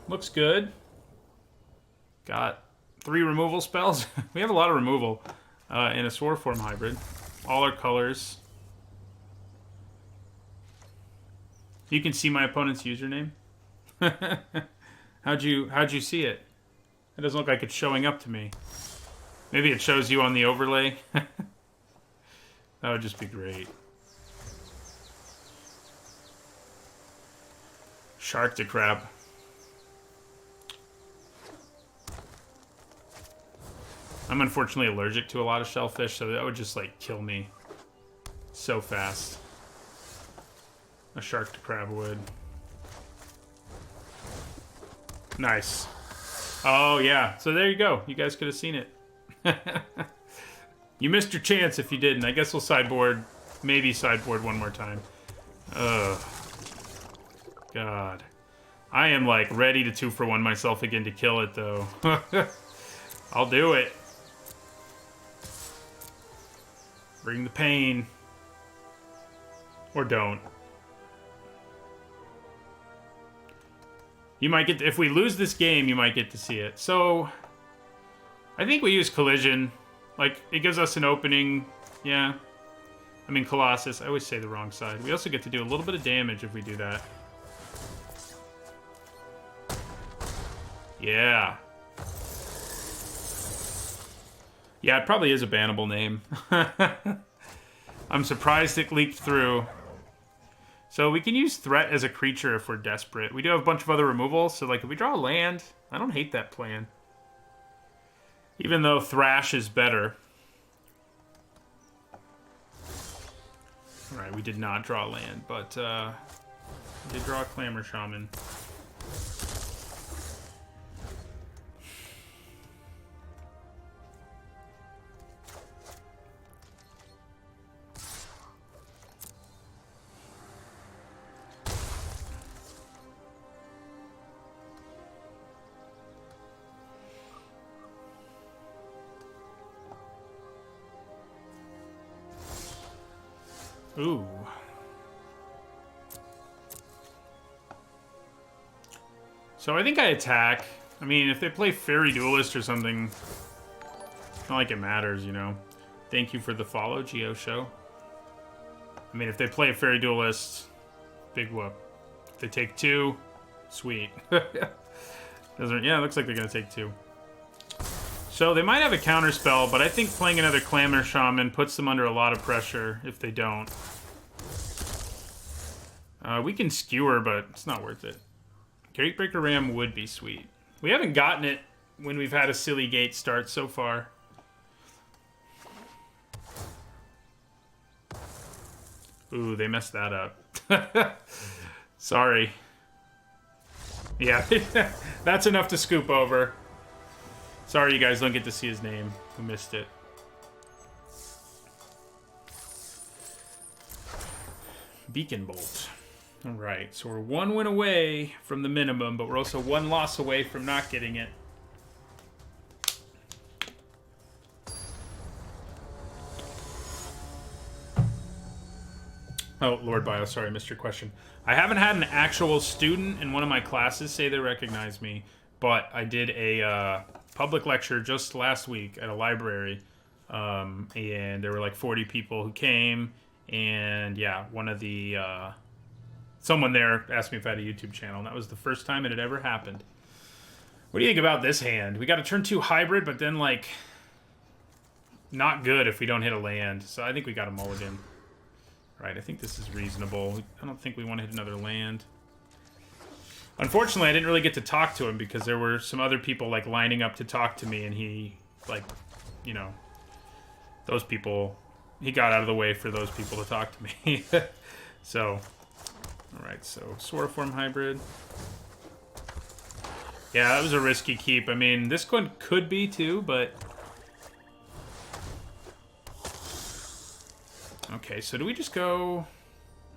Looks good. Got 3 removal spells. We have a lot of removal in a Sword Form hybrid. All our colors. You can see my opponent's username. How'd you see it? It doesn't look like it's showing up to me. Maybe it shows you on the overlay. That would just be great. Shark to Crab. I'm unfortunately allergic to a lot of shellfish, so that would just, like, kill me so fast. A Shark to Crab would. Nice. Oh, yeah. So there you go. You guys could have seen it. You missed your chance if you didn't. I guess we'll sideboard. Maybe sideboard one more time. Ugh. God. I am like ready to 2-for-1 myself again to kill it though. I'll do it. Bring the pain. Or don't. You might get to, if we lose this game, you might get to see it. So I think we use Collision. Like, it gives us an opening. Yeah. I mean, Colossus. I always say the wrong side. We also get to do a little bit of damage if we do that. Yeah. Yeah, it probably is a bannable name. I'm surprised it leaked through. So we can use Threat as a creature if we're desperate. We do have a bunch of other removals, so like if we draw a land, I don't hate that plan. Even though Thrash is better. Alright, we did not draw land, but we did draw a Clamor Shaman. Ooh. So I think I attack. I mean, if they play Fairy Duelist or something, it's not like it matters, you know. Thank you for the follow, Geo Show. I mean, if they play a Fairy Duelist, big whoop. If they take 2, sweet. Doesn't, yeah, it looks like they're going to take 2. So they might have a counter spell, but I think playing another Clamor Shaman puts them under a lot of pressure if they don't. We can skewer, but it's not worth it. Gatebreaker Ram would be sweet. We haven't gotten it when we've had a silly gate start so far. Ooh, they messed that up. Sorry. Yeah, that's enough to scoop over. Sorry you guys don't get to see his name. Who missed it? Beacon Bolt. Alright, so we're 1 win away from the minimum, but we're also 1 loss away from not getting it. Oh, Lord Bio, sorry, I missed your question. I haven't had an actual student in one of my classes say they recognize me, but I did a public lecture just last week at a library, and there were like 40 people who came, and yeah, one of the someone there asked me if I had a YouTube channel, and that was the first time it had ever happened. What do you think about this hand? We got a turn 2 hybrid, but then like not good if we don't hit a land, so I think we got a mulligan. Right, I think this is reasonable. I don't think we want to hit another land. Unfortunately, I didn't really get to talk to him because there were some other people, like, lining up to talk to me, and he, like, you know, those people, he got out of the way for those people to talk to me. So, alright, so Swordform Hybrid. Yeah, that was a risky keep. I mean, this one could be, too, but... Okay, so do we just go...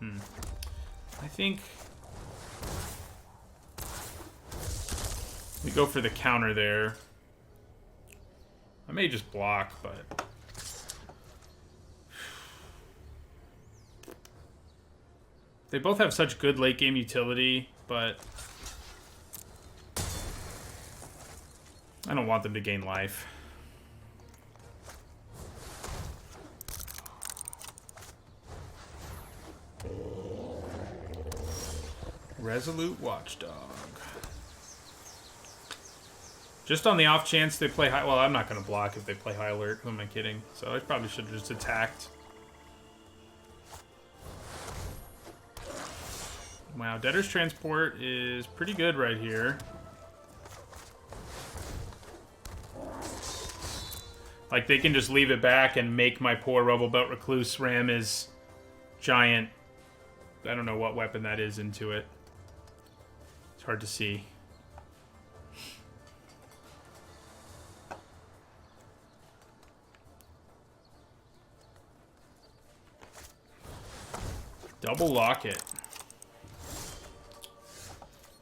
I think... we go for the counter there. I may just block, but... They both have such good late game utility, but... I don't want them to gain life. Resolute Watchdog. Just on the off chance they play high... Well, I'm not going to block if they play high alert. Who am I kidding? So I probably should have just attacked. Wow, Debtor's Transport is pretty good right here. Like, they can just leave it back and make my poor Rubble Belt Recluse ram his giant... I don't know what weapon that is into it. It's hard to see. Double lock it.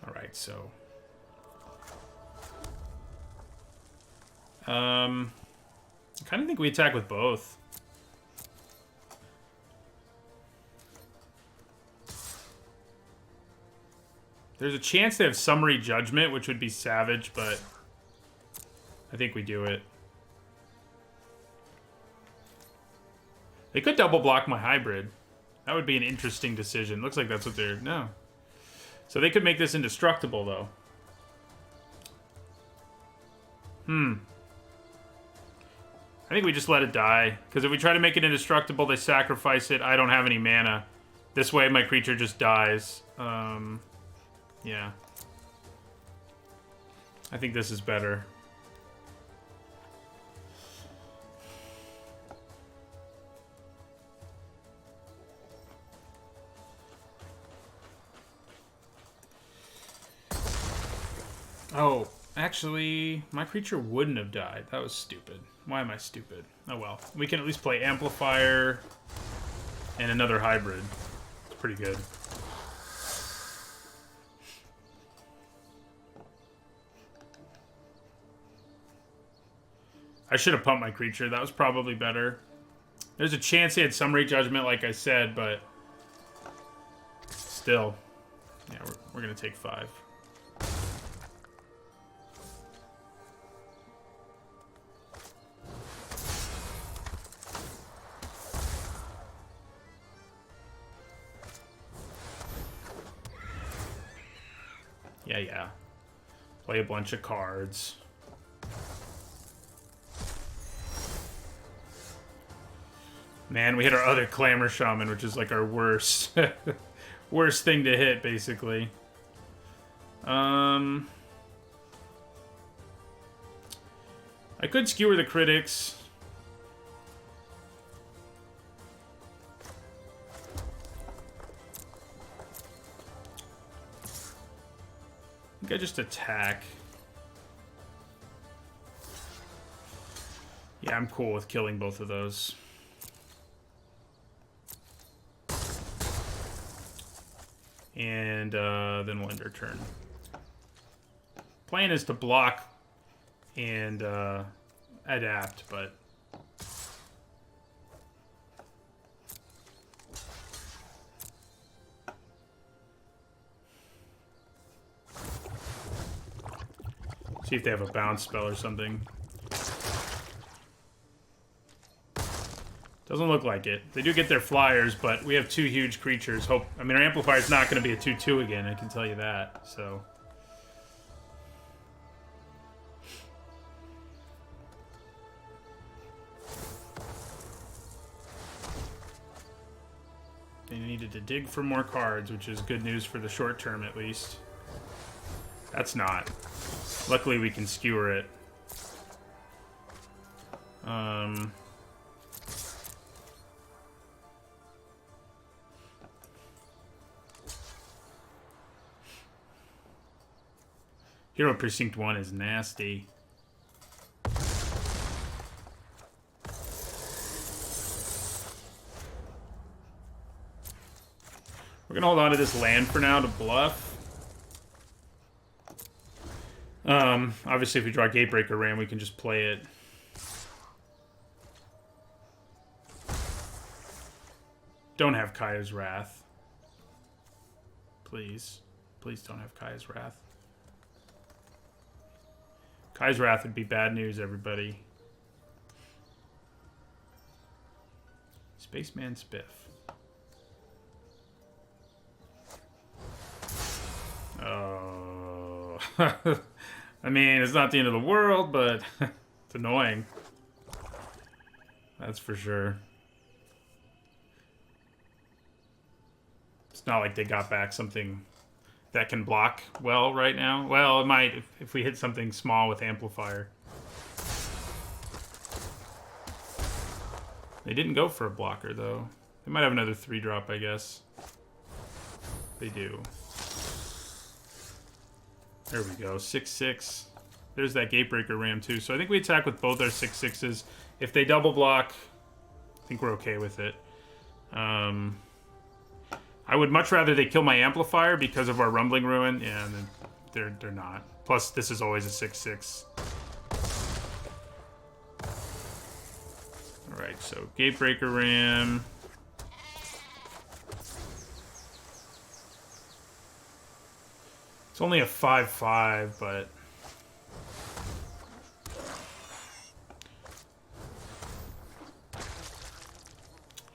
Alright, Alright, so... I kind of think we attack with both. There's a chance they have Summary Judgment, which would be savage, but I think we do it. They could double block my hybrid. That would be an interesting decision. Looks like that's what they're... No. So they could make this indestructible, though. I think we just let it die. Because if we try to make it indestructible, they sacrifice it. I don't have any mana. This way, my creature just dies. Yeah. I think this is better. Oh, actually, my creature wouldn't have died. That was stupid. Why am I stupid? Oh well. We can at least play Amplifier and another hybrid. It's pretty good. I should have pumped my creature. That was probably better. There's a chance he had Summary Judgment, like I said, but still. Yeah, we're going to take 5. Yeah. Play a bunch of cards. Man, we hit our other Clamor Shaman, which is like our worst worst thing to hit, basically. I could skewer the critics. I think I just attack. Yeah, I'm cool with killing both of those. And then we'll end our turn. Plan is to block and adapt, but... See if they have a bounce spell or something. Doesn't look like it. They do get their flyers, but we have 2 huge creatures. I mean, our Amplifier's not going to be a 2/2 again, I can tell you that, so... They needed to dig for more cards, which is good news for the short term, at least. That's not. Luckily, we can skewer it. Hero Precinct 1 is nasty. We're gonna hold on to this land for now to bluff. Obviously, if we draw Gatebreaker Ram, we can just play it. Don't have Kaya's Wrath. Please. Please don't have Kaya's Wrath. Kaya's Wrath would be bad news, everybody. Spaceman Spiff. Oh. I mean, it's not the end of the world, but it's annoying. That's for sure. It's not like they got back something that can block well right now. Well, it might if we hit something small with Amplifier. They didn't go for a blocker, though. They might have another 3-drop, I guess. They do. There we go. 6/6. There's that Gatebreaker Ram, too. So I think we attack with both our 6/6s. If they double block, I think we're okay with it. I would much rather they kill my Amplifier because of our Rumbling Ruin. Yeah, and then they're not. Plus, this is always a 6/6. All right, so Gatebreaker Ram. It's only a 5/5, but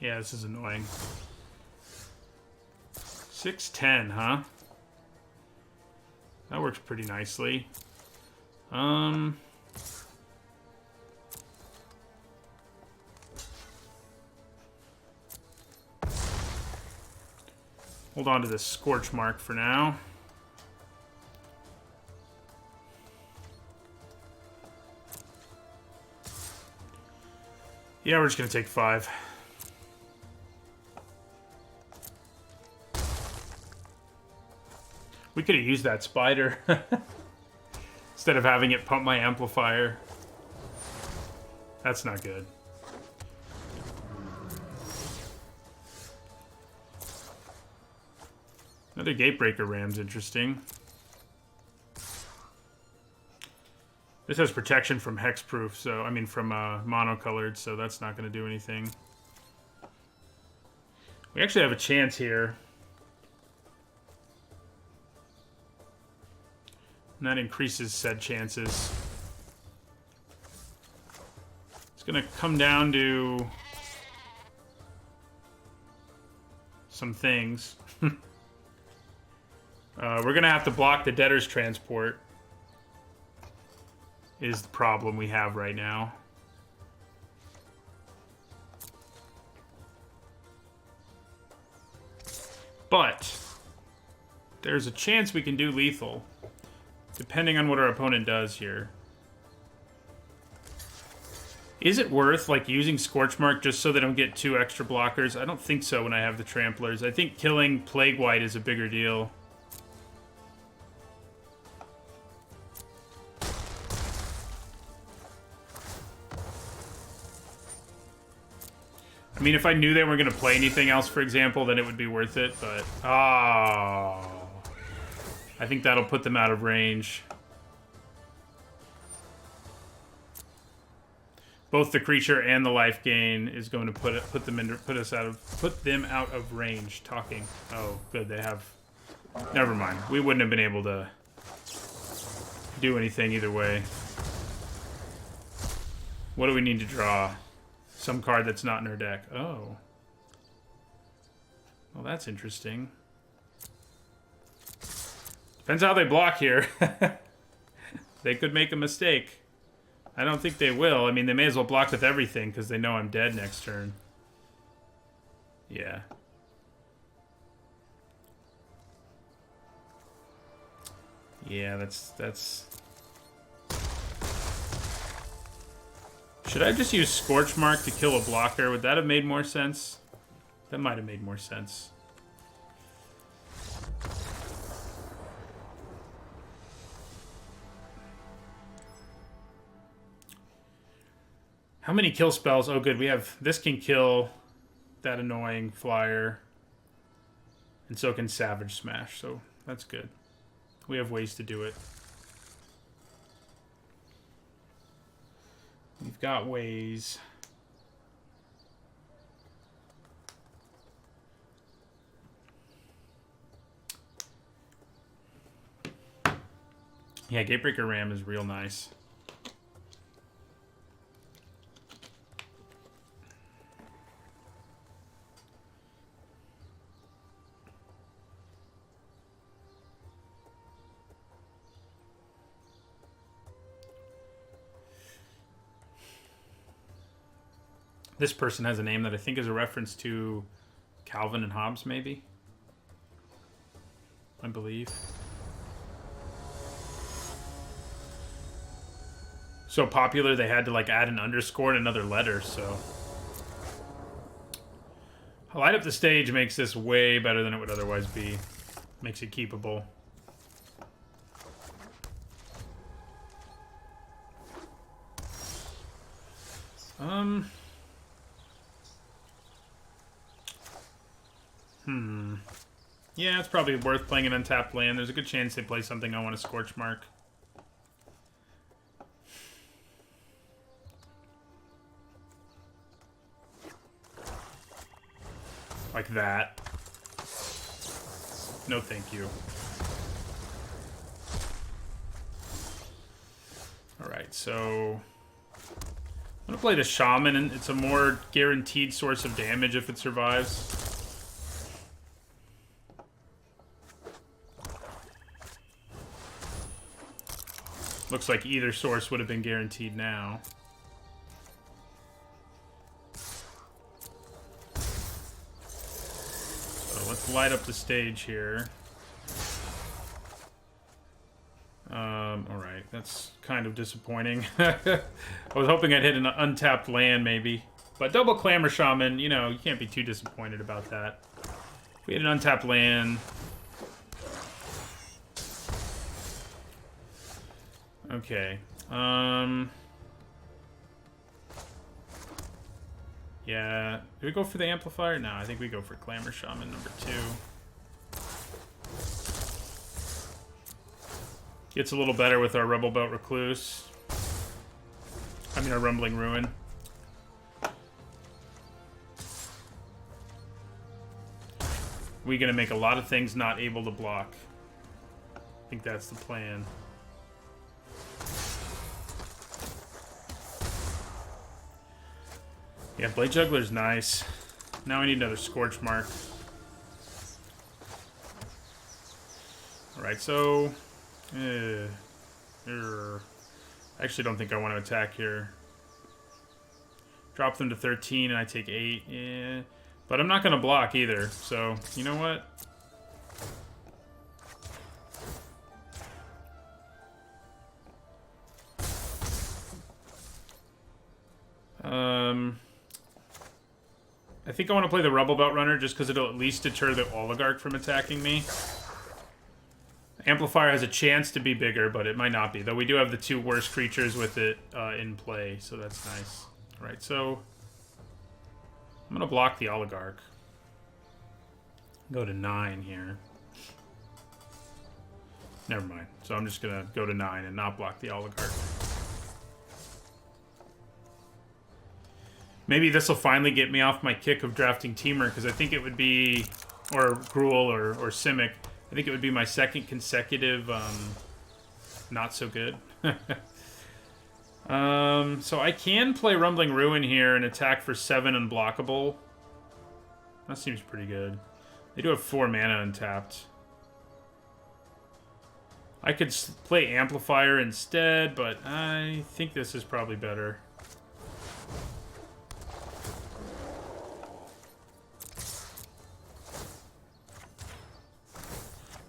yeah, this is annoying. 6/10, huh? That works pretty nicely. Hold on to this Scorch Mark for now. Yeah, we're just gonna take 5. We could have used that spider instead of having it pump my amplifier. That's not good. Another Gatebreaker Ram's interesting. This has protection from hexproof, so I mean from monocolored, so that's not going to do anything. We actually have a chance here. And that increases said chances. It's going to come down to some things. We're going to have to block the Debtor's Transport. Is the problem we have right now. But there's a chance we can do lethal, depending on what our opponent does here. Is it worth like using Scorchmark just so they don't get 2 extra blockers? I don't think so when I have the Tramplers. I think killing Plague White is a bigger deal. I mean, if I knew they weren't going to play anything else, for example, then it would be worth it, but... Oh... I think that'll put them out of range. Both the creature and the life gain is going to put them out of range. Talking. Oh, good, they have... Never mind. We wouldn't have been able to do anything either way. What do we need to draw? Some card that's not in our deck. Oh. Well, that's interesting. Depends how they block here. They could make a mistake. I don't think they will. I mean, they may as well block with everything because they know I'm dead next turn. Yeah. Yeah, that's... Should I just use Scorchmark to kill a blocker? Would that have made more sense? That might have made more sense. How many kill spells? Oh, good. We have... This can kill that annoying flyer. And so can Savage Smash. So that's good. We have ways to do it. We've got ways. Yeah, Gatebreaker Ram is real nice. This person has a name that I think is a reference to Calvin and Hobbes, maybe? I believe. So popular they had to like add an underscore and another letter, so... Light Up the Stage makes this way better than it would otherwise be. Makes it keepable. Yeah, it's probably worth playing an untapped land. There's a good chance they play something I want to Scorch Mark. Like that. No thank you. Alright, so... I'm gonna play the Shaman, and it's a more guaranteed source of damage if it survives. Looks like either source would have been guaranteed now. So let's light up the stage here. Alright, that's kind of disappointing. I was hoping I'd hit an untapped land, maybe. But double Clamor Shaman, you know, you can't be too disappointed about that. If we hit an untapped land... Okay. Yeah. Do we go for the Amplifier? No, I think we go for Clamor Shaman number 2. Gets a little better with our Rebel Belt Recluse. I mean, our Rumbling Ruin. We're gonna make a lot of things not able to block. I think that's the plan. Yeah, Blade Juggler's nice. Now we need another Scorch Mark. Alright, so... I actually don't think I want to attack here. Drop them to 13 and I take 8. Yeah. But I'm not going to block either. So, you know what? I think I want to play the Rebel Belt Runner just because it'll at least deter the Oligarch from attacking me. Amplifier has a chance to be bigger, but it might not be. Though we do have the 2 worst creatures with it in play, so that's nice. Alright, so... I'm going to block the Oligarch. Go to 9 here. Never mind. So I'm just going to go to 9 and not block the Oligarch. Maybe this will finally get me off my kick of drafting Teamer, because I think it would be... Or Gruul or Simic. I think it would be my second consecutive, not so good. So I can play Rumbling Ruin here and attack for 7 unblockable. That seems pretty good. They do have 4 mana untapped. I could play Amplifier instead, but I think this is probably better.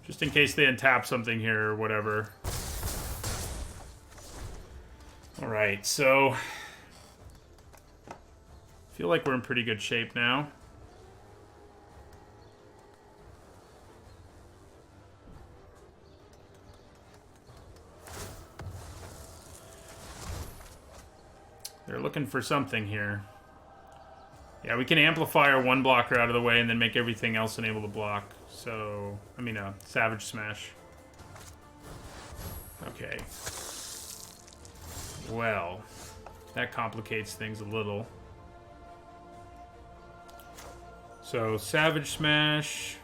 Just in case they untap something here or whatever. Alright, so... I feel like we're in pretty good shape now. They're looking for something here. Yeah, we can amplify our 1 blocker out of the way and then make everything else unable to block. So, I mean, Savage Smash. Okay. Well, that complicates things a little. So, Savage Smash.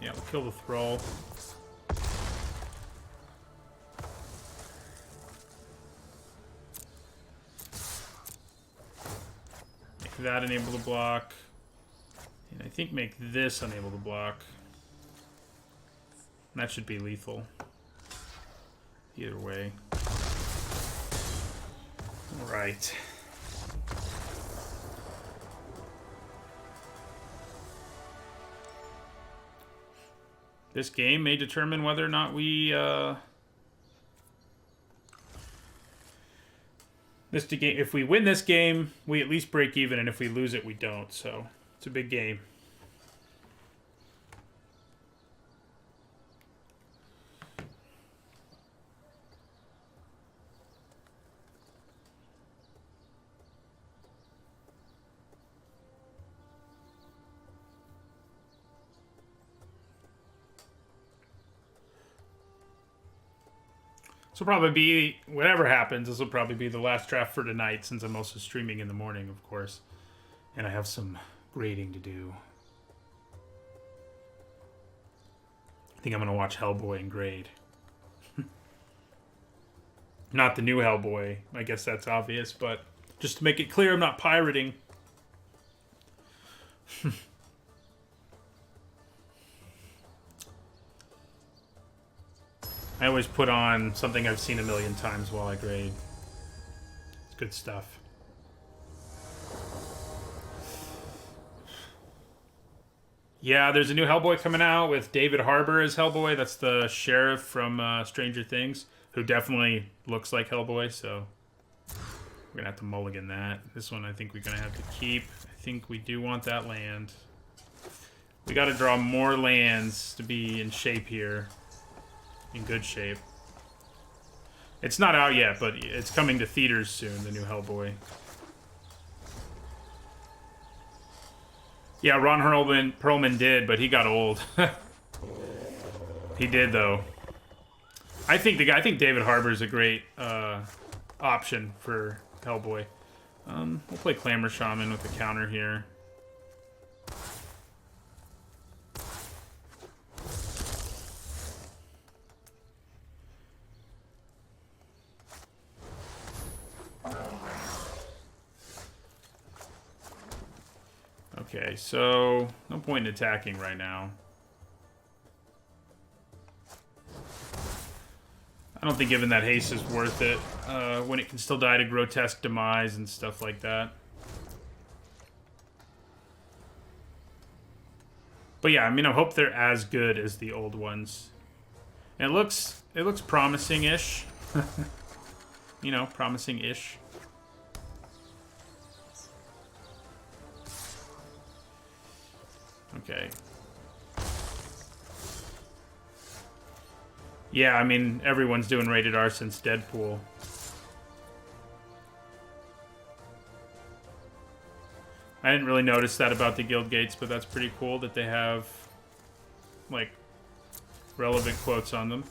Yeah, we'll kill the Thrall. Make that unable to block. And I think make this unable to block. And that should be lethal. Either way. Alright. This game may determine whether or not we, if we win this game, we at least break even, and if we lose it, we don't. So, it's a big game. This will probably be, whatever happens, this will probably be the last draft for tonight, since I'm also streaming in the morning, of course. And I have some grading to do. I think I'm going to watch Hellboy and grade. Not the new Hellboy. I guess that's obvious, but just to make it clear, I'm not pirating. I always put on something I've seen a million times while I grade. It's good stuff. Yeah, there's a new Hellboy coming out with David Harbour as Hellboy. That's the sheriff from Stranger Things, who definitely looks like Hellboy, so we're going to have to mulligan that. This one I think we're going to have to keep. I think we do want that land. We got to draw more lands to be in shape here. In good shape. It's not out yet, but it's coming to theaters soon, the new Hellboy. Yeah, Ron Perlman did, but he got old. He did, though. I think David Harbour is a great option for Hellboy. We'll play Clamor Shaman with the counter here. Okay, so no point in attacking right now. I don't think giving that haste is worth it when it can still die to Grotesque Demise and stuff like that. But yeah, I mean, I hope they're as good as the old ones. And it looks promising-ish. You know, promising-ish. Okay. Yeah, I mean, everyone's doing rated R since Deadpool. I didn't really notice that about the guild gates, but that's pretty cool that they have, like, relevant quotes on them.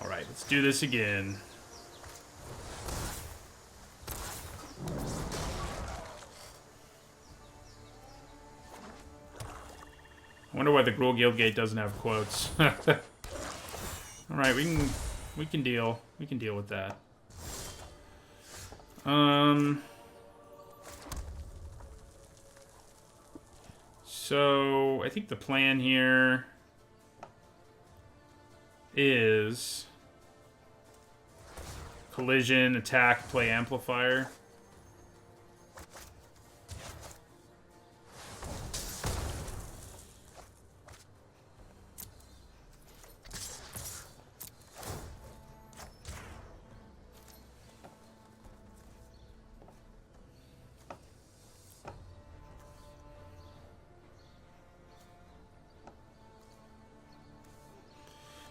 Alright, let's do this again. I wonder why the Gruul Guildgate doesn't have quotes. Alright, we can deal with that. So I think the plan here is collision, attack, play amplifier.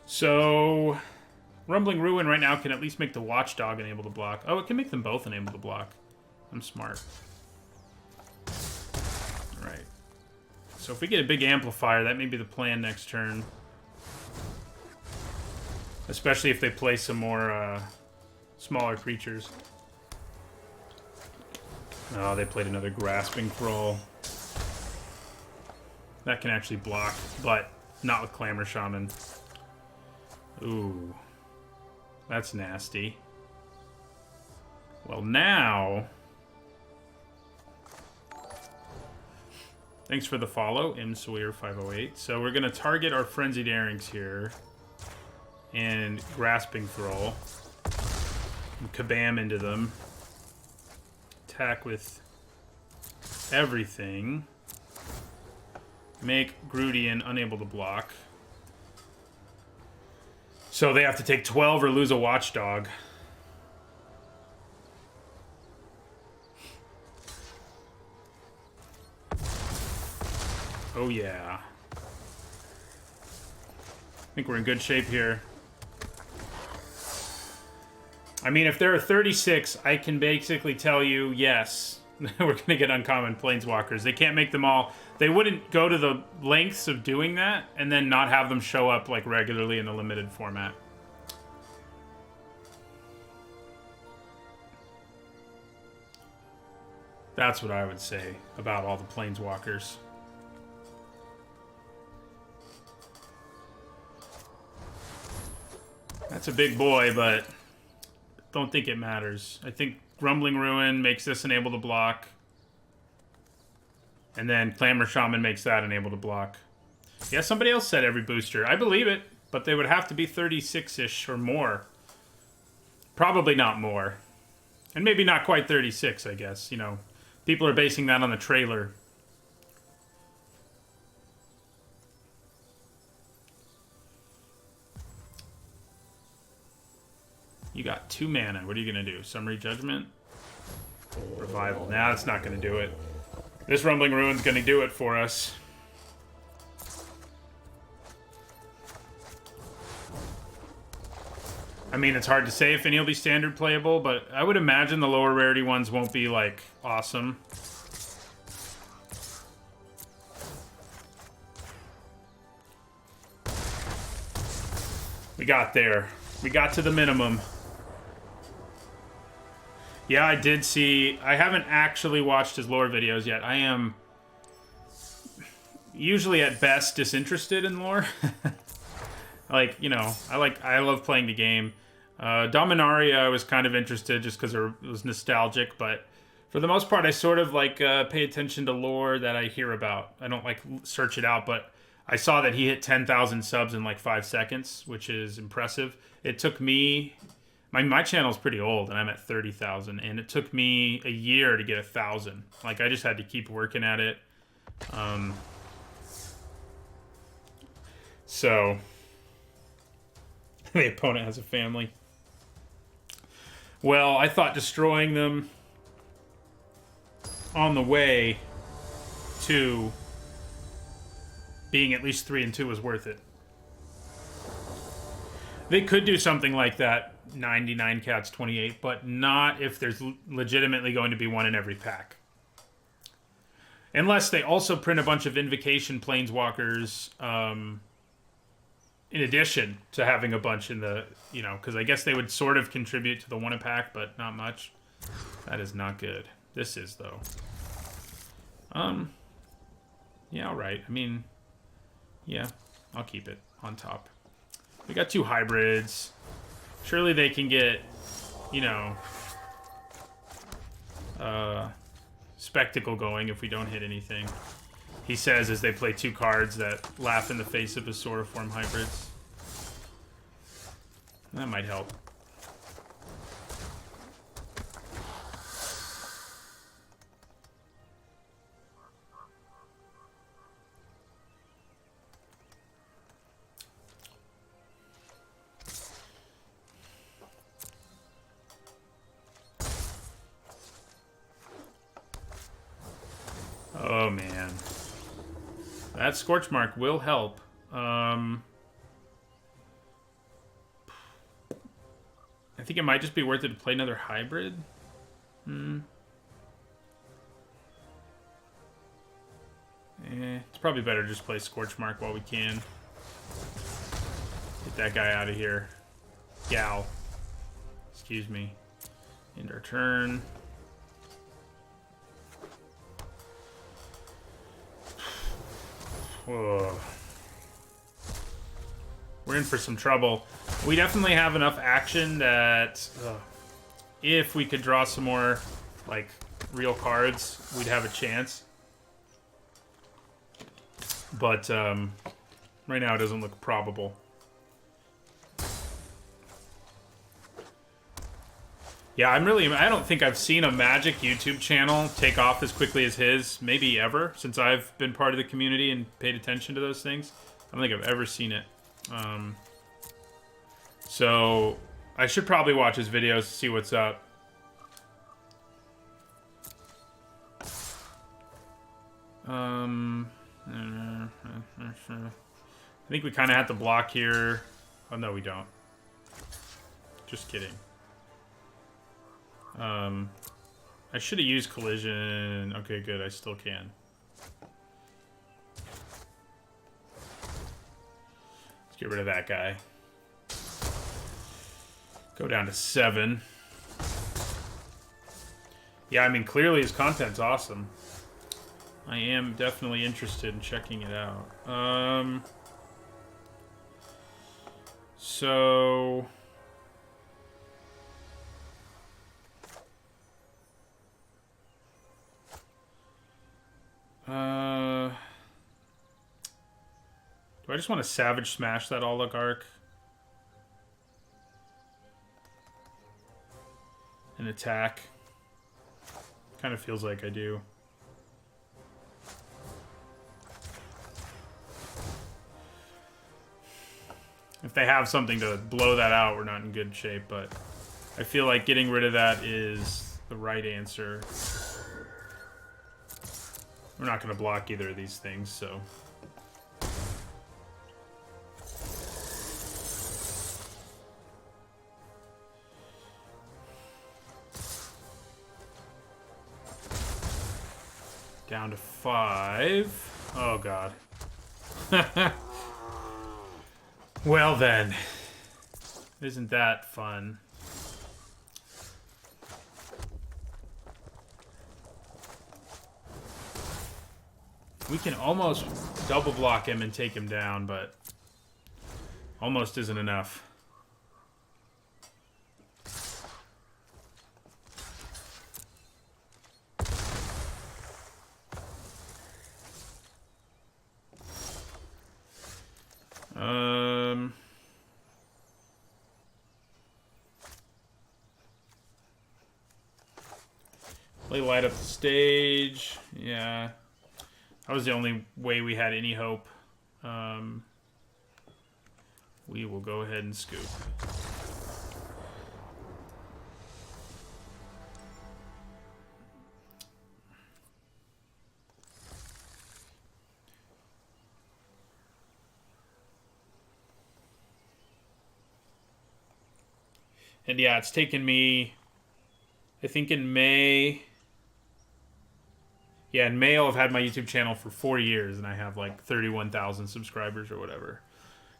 So, Rumbling Ruin right now can at least make the Watchdog unable to block. Oh, it can make them both unable to block. I'm smart. Alright. So if we get a big amplifier, that may be the plan next turn. Especially if they play some more smaller creatures. Oh, they played another Grasping Thrall. That can actually block, but not with Clamor Shaman. Ooh. That's nasty. Well, now... Thanks for the follow, MSawyer508. So we're going to target our Frenzied Airings here. And Grasping Thrall. And kabam into them. Attack with everything. Make Grudian unable to block. So they have to take 12 or lose a Watchdog. Oh yeah. I think we're in good shape here. I mean, if there are 36, I can basically tell you, yes, we're going to get uncommon Planeswalkers. They can't make them all. They wouldn't go to the lengths of doing that and then not have them show up like regularly in the limited format. That's what I would say about all the planeswalkers. That's a big boy, but don't think it matters. I think Grumbling Ruin makes this unable to block. And then Clamor Shaman makes that unable to block. Yeah, somebody else said every booster. I believe it, but they would have to be 36-ish or more. Probably not more. And maybe not quite 36, I guess. You know, people are basing that on the trailer. You got 2 mana. What are you going to do? Summary Judgment? Revival. Nah, that's not going to do it. This Rumbling Ruin's going to do it for us. I mean, it's hard to say if any will be standard playable, but I would imagine the lower rarity ones won't be, like, awesome. We got there. We got to the minimum. Yeah, I did see... I haven't actually watched his lore videos yet. I am usually at best disinterested in lore. Like, you know, I love playing the game. Dominaria I was kind of interested just because it was nostalgic, but for the most part I sort of like pay attention to lore that I hear about. I don't like search it out, but I saw that he hit 10,000 subs in like 5 seconds, which is impressive. It took me... My channel's pretty old, and I'm at 30,000, and it took me a year to get 1,000. Like, I just had to keep working at it. So, the opponent has a family. Well, I thought destroying them on the way to being at least 3-2 was worth it. They could do something like that, 99 cats, 28, but not if there's legitimately going to be one in every pack. Unless they also print a bunch of Invocation Planeswalkers in addition to having a bunch in the, you know, because I guess they would sort of contribute to the one a pack, but not much. That is not good. This is, though. Yeah, all right. I mean, yeah, I'll keep it on top. We got 2 hybrids. Surely they can get, you know, spectacle going if we don't hit anything. He says as they play 2 cards that laugh in the face of his Soroform hybrids. That might help. Oh, man. That Scorch Mark will help. I think it might just be worth it to play another hybrid. It's probably better to just play Scorch Mark while we can. Get that guy out of here. Gal. Excuse me. End our turn. Whoa. We're in for some trouble. We definitely have enough action that if we could draw some more, like, real cards, we'd have a chance. But right now it doesn't look probable. Yeah, I don't think I've seen a Magic YouTube channel take off as quickly as his, maybe ever, since I've been part of the community and paid attention to those things. I don't think I've ever seen it. So I should probably watch his videos to see what's up. I think we kind of have to block here. Oh, no, we don't. Just kidding. I should have used collision. Okay, good. I still can. Let's get rid of that guy. Go down to 7. Yeah, I mean, clearly his content's awesome. I am definitely interested in checking it out. So... do I just want to Savage Smash that Oligarch? And attack? Kind of feels like I do. If they have something to blow that out, we're not in good shape, but I feel like getting rid of that is the right answer. We're not going to block either of these things, so... Down to 5. Oh, God. Well, then. Isn't that fun? We can almost double block him and take him down, but almost isn't enough. Play light up the stage. Yeah. That was the only way we had any hope. We will go ahead and scoop. And yeah, it's taken me, I think in May... Yeah, in May I'll have had my YouTube channel for 4 years, and I have like 31,000 subscribers or whatever.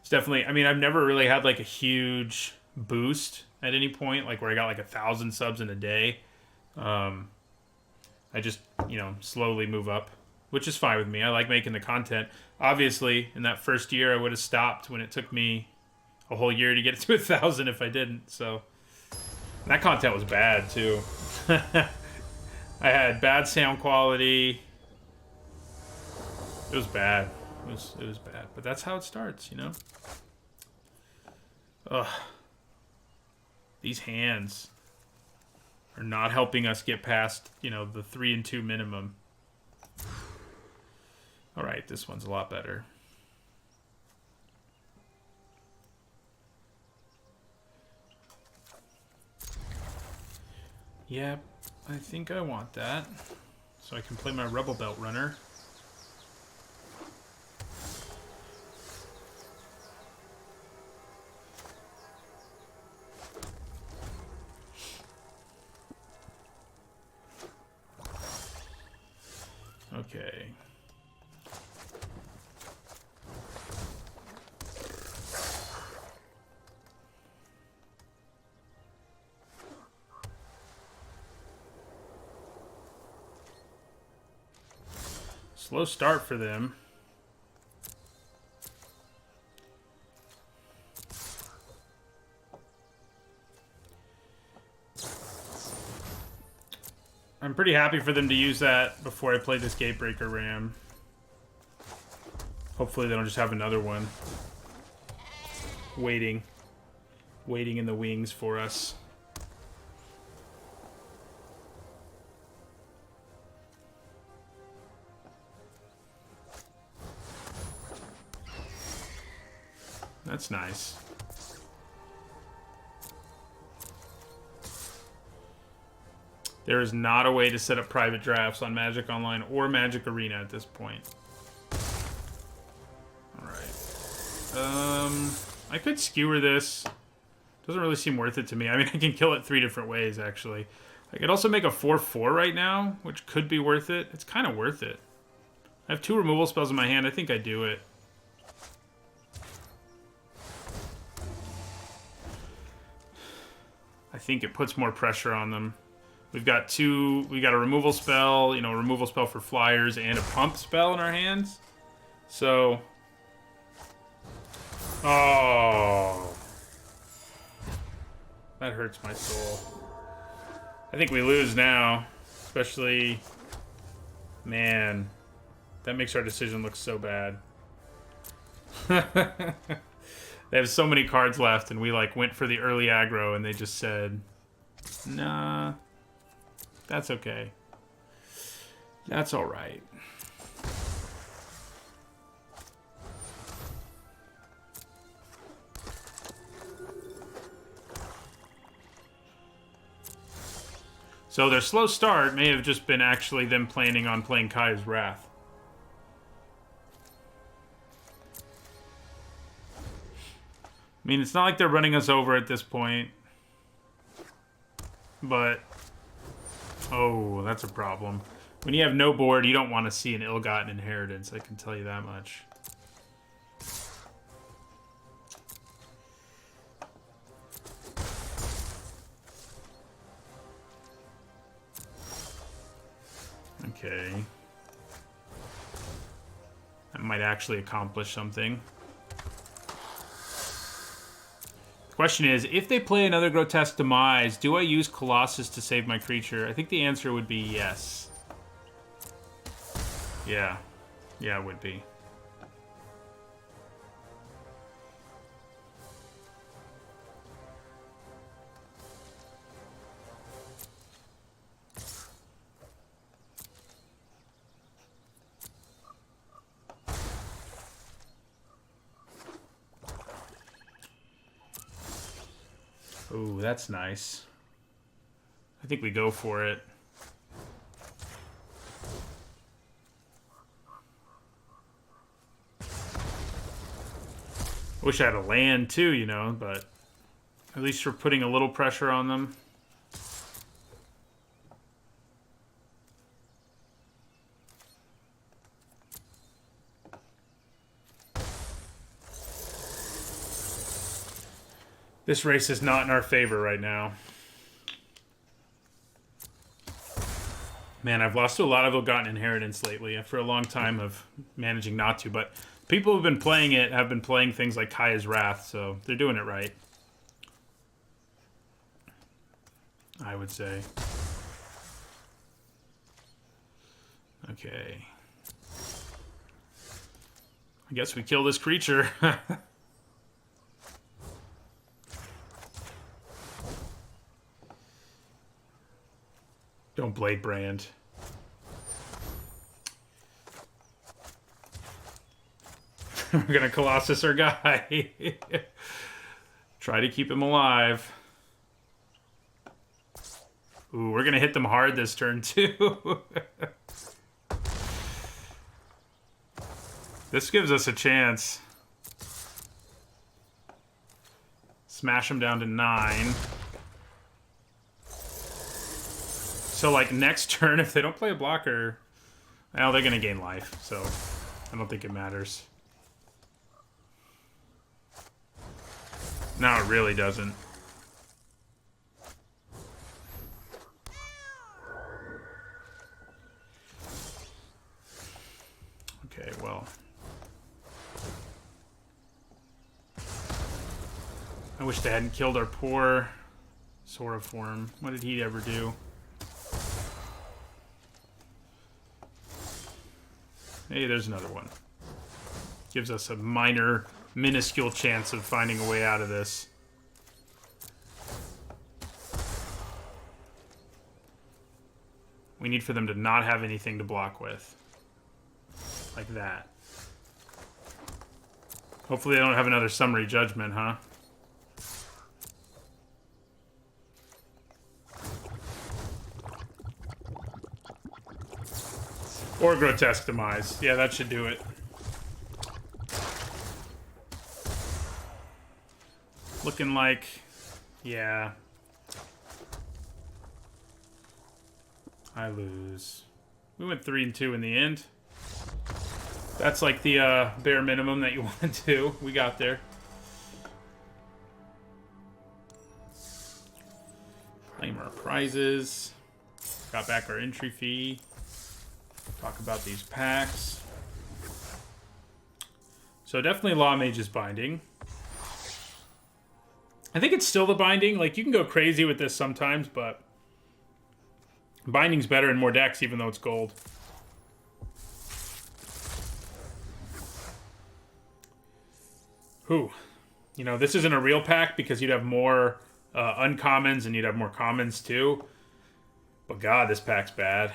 It's definitely, I mean, I've never really had like a huge boost at any point, like where I got like 1,000 subs in a day. I just, you know, slowly move up, which is fine with me. I like making the content. Obviously, in that first year, I would have stopped when it took me a whole year to get it to 1,000 if I didn't. So that content was bad too. I had bad sound quality. It was bad. It was bad. But that's how it starts, you know? Ugh. These hands are not helping us get past, you know, the 3 and 2 minimum. Alright, this one's a lot better. Yep. I think I want that, so I can play my Rebel Belt Runner. Okay. Slow start for them. I'm pretty happy for them to use that before I play this Gatebreaker Ram. Hopefully they don't just have another one waiting in the wings for us. That's nice. There is not a way to set up private drafts on Magic Online or Magic Arena at this point. Alright. I could skewer this. Doesn't really seem worth it to me. I mean, I can kill it 3 different ways, actually. I could also make a 4/4 right now, which could be worth it. It's kind of worth it. I have 2 removal spells in my hand. I think I do it. I think it puts more pressure on them. We've got we got a removal spell, you know, a removal spell for flyers, and a pump spell in our hands. So, oh, that hurts my soul. I think we lose now, especially, man, that makes our decision look so bad. They have so many cards left, and we like went for the early aggro, and they just said, nah, that's okay. That's all right. So their slow start may have just been actually them planning on playing Kaya's Wrath. I mean, it's not like they're running us over at this point. But, oh, that's a problem. When you have no board, you don't want to see an ill-gotten inheritance, I can tell you that much. Okay. That might actually accomplish something. The question is, if they play another Grotesque Demise, do I use Colossus to save my creature? I think the answer would be yes. Yeah. Yeah, it would be. Ooh, that's nice. I think we go for it. Wish I had a land too, you know, but at least we're putting a little pressure on them. This race is not in our favor right now. Man, I've lost to a lot of ill-gotten inheritance lately after a long time of managing not to, but people who've been playing it have been playing things like Kaya's Wrath, so they're doing it right. I would say. Okay. I guess we kill this creature. Don't Blade Brand. We're gonna Colossus our guy. Try to keep him alive. Ooh, we're gonna hit them hard this turn too. This gives us a chance. Smash them down to 9. So, like, next turn, if they don't play a blocker, well, they're going to gain life, so I don't think it matters. No, it really doesn't. Okay, well. I wish they hadn't killed our poor Soroform. What did he ever do? Hey, there's another one. Gives us a minor, minuscule chance of finding a way out of this. We need for them to not have anything to block with. Like that. Hopefully they don't have another Summary Judgment, huh? Or Grotesque Demise. Yeah, that should do it. Looking like... yeah. I lose. We went 3-2 in the end. That's like the bare minimum that you want to do. We got there. Claim our prizes. Got back our entry fee. Talk about these packs. So definitely Law Mage's Binding. I think it's still the Binding. Like, you can go crazy with this sometimes, but Binding's better in more decks, even though it's gold. Whew. You know, this isn't a real pack because you'd have more uncommons and you'd have more commons too. But God, this pack's bad.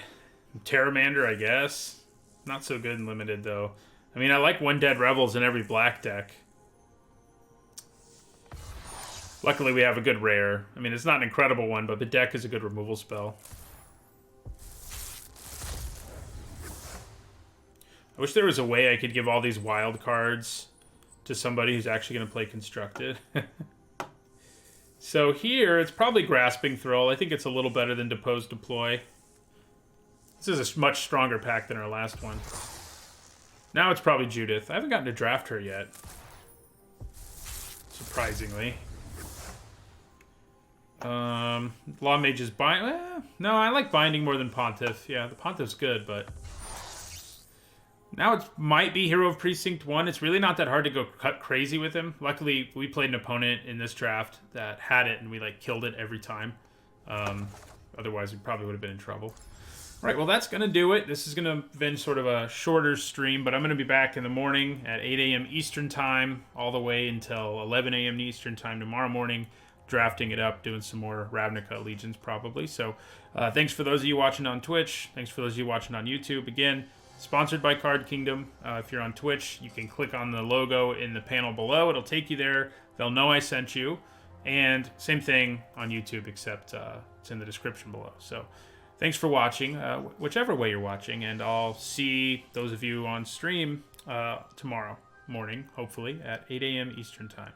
Terramander, I guess. Not so good in limited, though. I mean, I like One Dead Rebels in every black deck. Luckily, we have a good rare. I mean, it's not an incredible one, but the deck is a good removal spell. I wish there was a way I could give all these wild cards to somebody who's actually going to play Constructed. So here, it's probably Grasping Thrall. I think it's a little better than Depose Deploy. This is a much stronger pack than our last one. Now it's probably Judith. I haven't gotten to draft her yet. Surprisingly. Law Mage's Bind. No, I like Binding more than Pontiff. Yeah, the Pontiff's good, but now it might be Hero of Precinct 1. It's really not that hard to go cut crazy with him. Luckily, we played an opponent in this draft that had it, and we like killed it every time. Otherwise, we probably would have been in trouble. All right, well, that's going to do it. This is going to have been sort of a shorter stream, but I'm going to be back in the morning at 8 a.m. Eastern Time, all the way until 11 a.m. Eastern Time tomorrow morning, drafting it up, doing some more Ravnica Legions probably. So thanks for those of you watching on Twitch. Thanks for those of you watching on YouTube. Again, sponsored by Card Kingdom. If you're on Twitch, you can click on the logo in the panel below. It'll take you there. They'll know I sent you. And same thing on YouTube, except it's in the description below. So thanks for watching, whichever way you're watching. And I'll see those of you on stream tomorrow morning, hopefully, at 8 a.m. Eastern Time.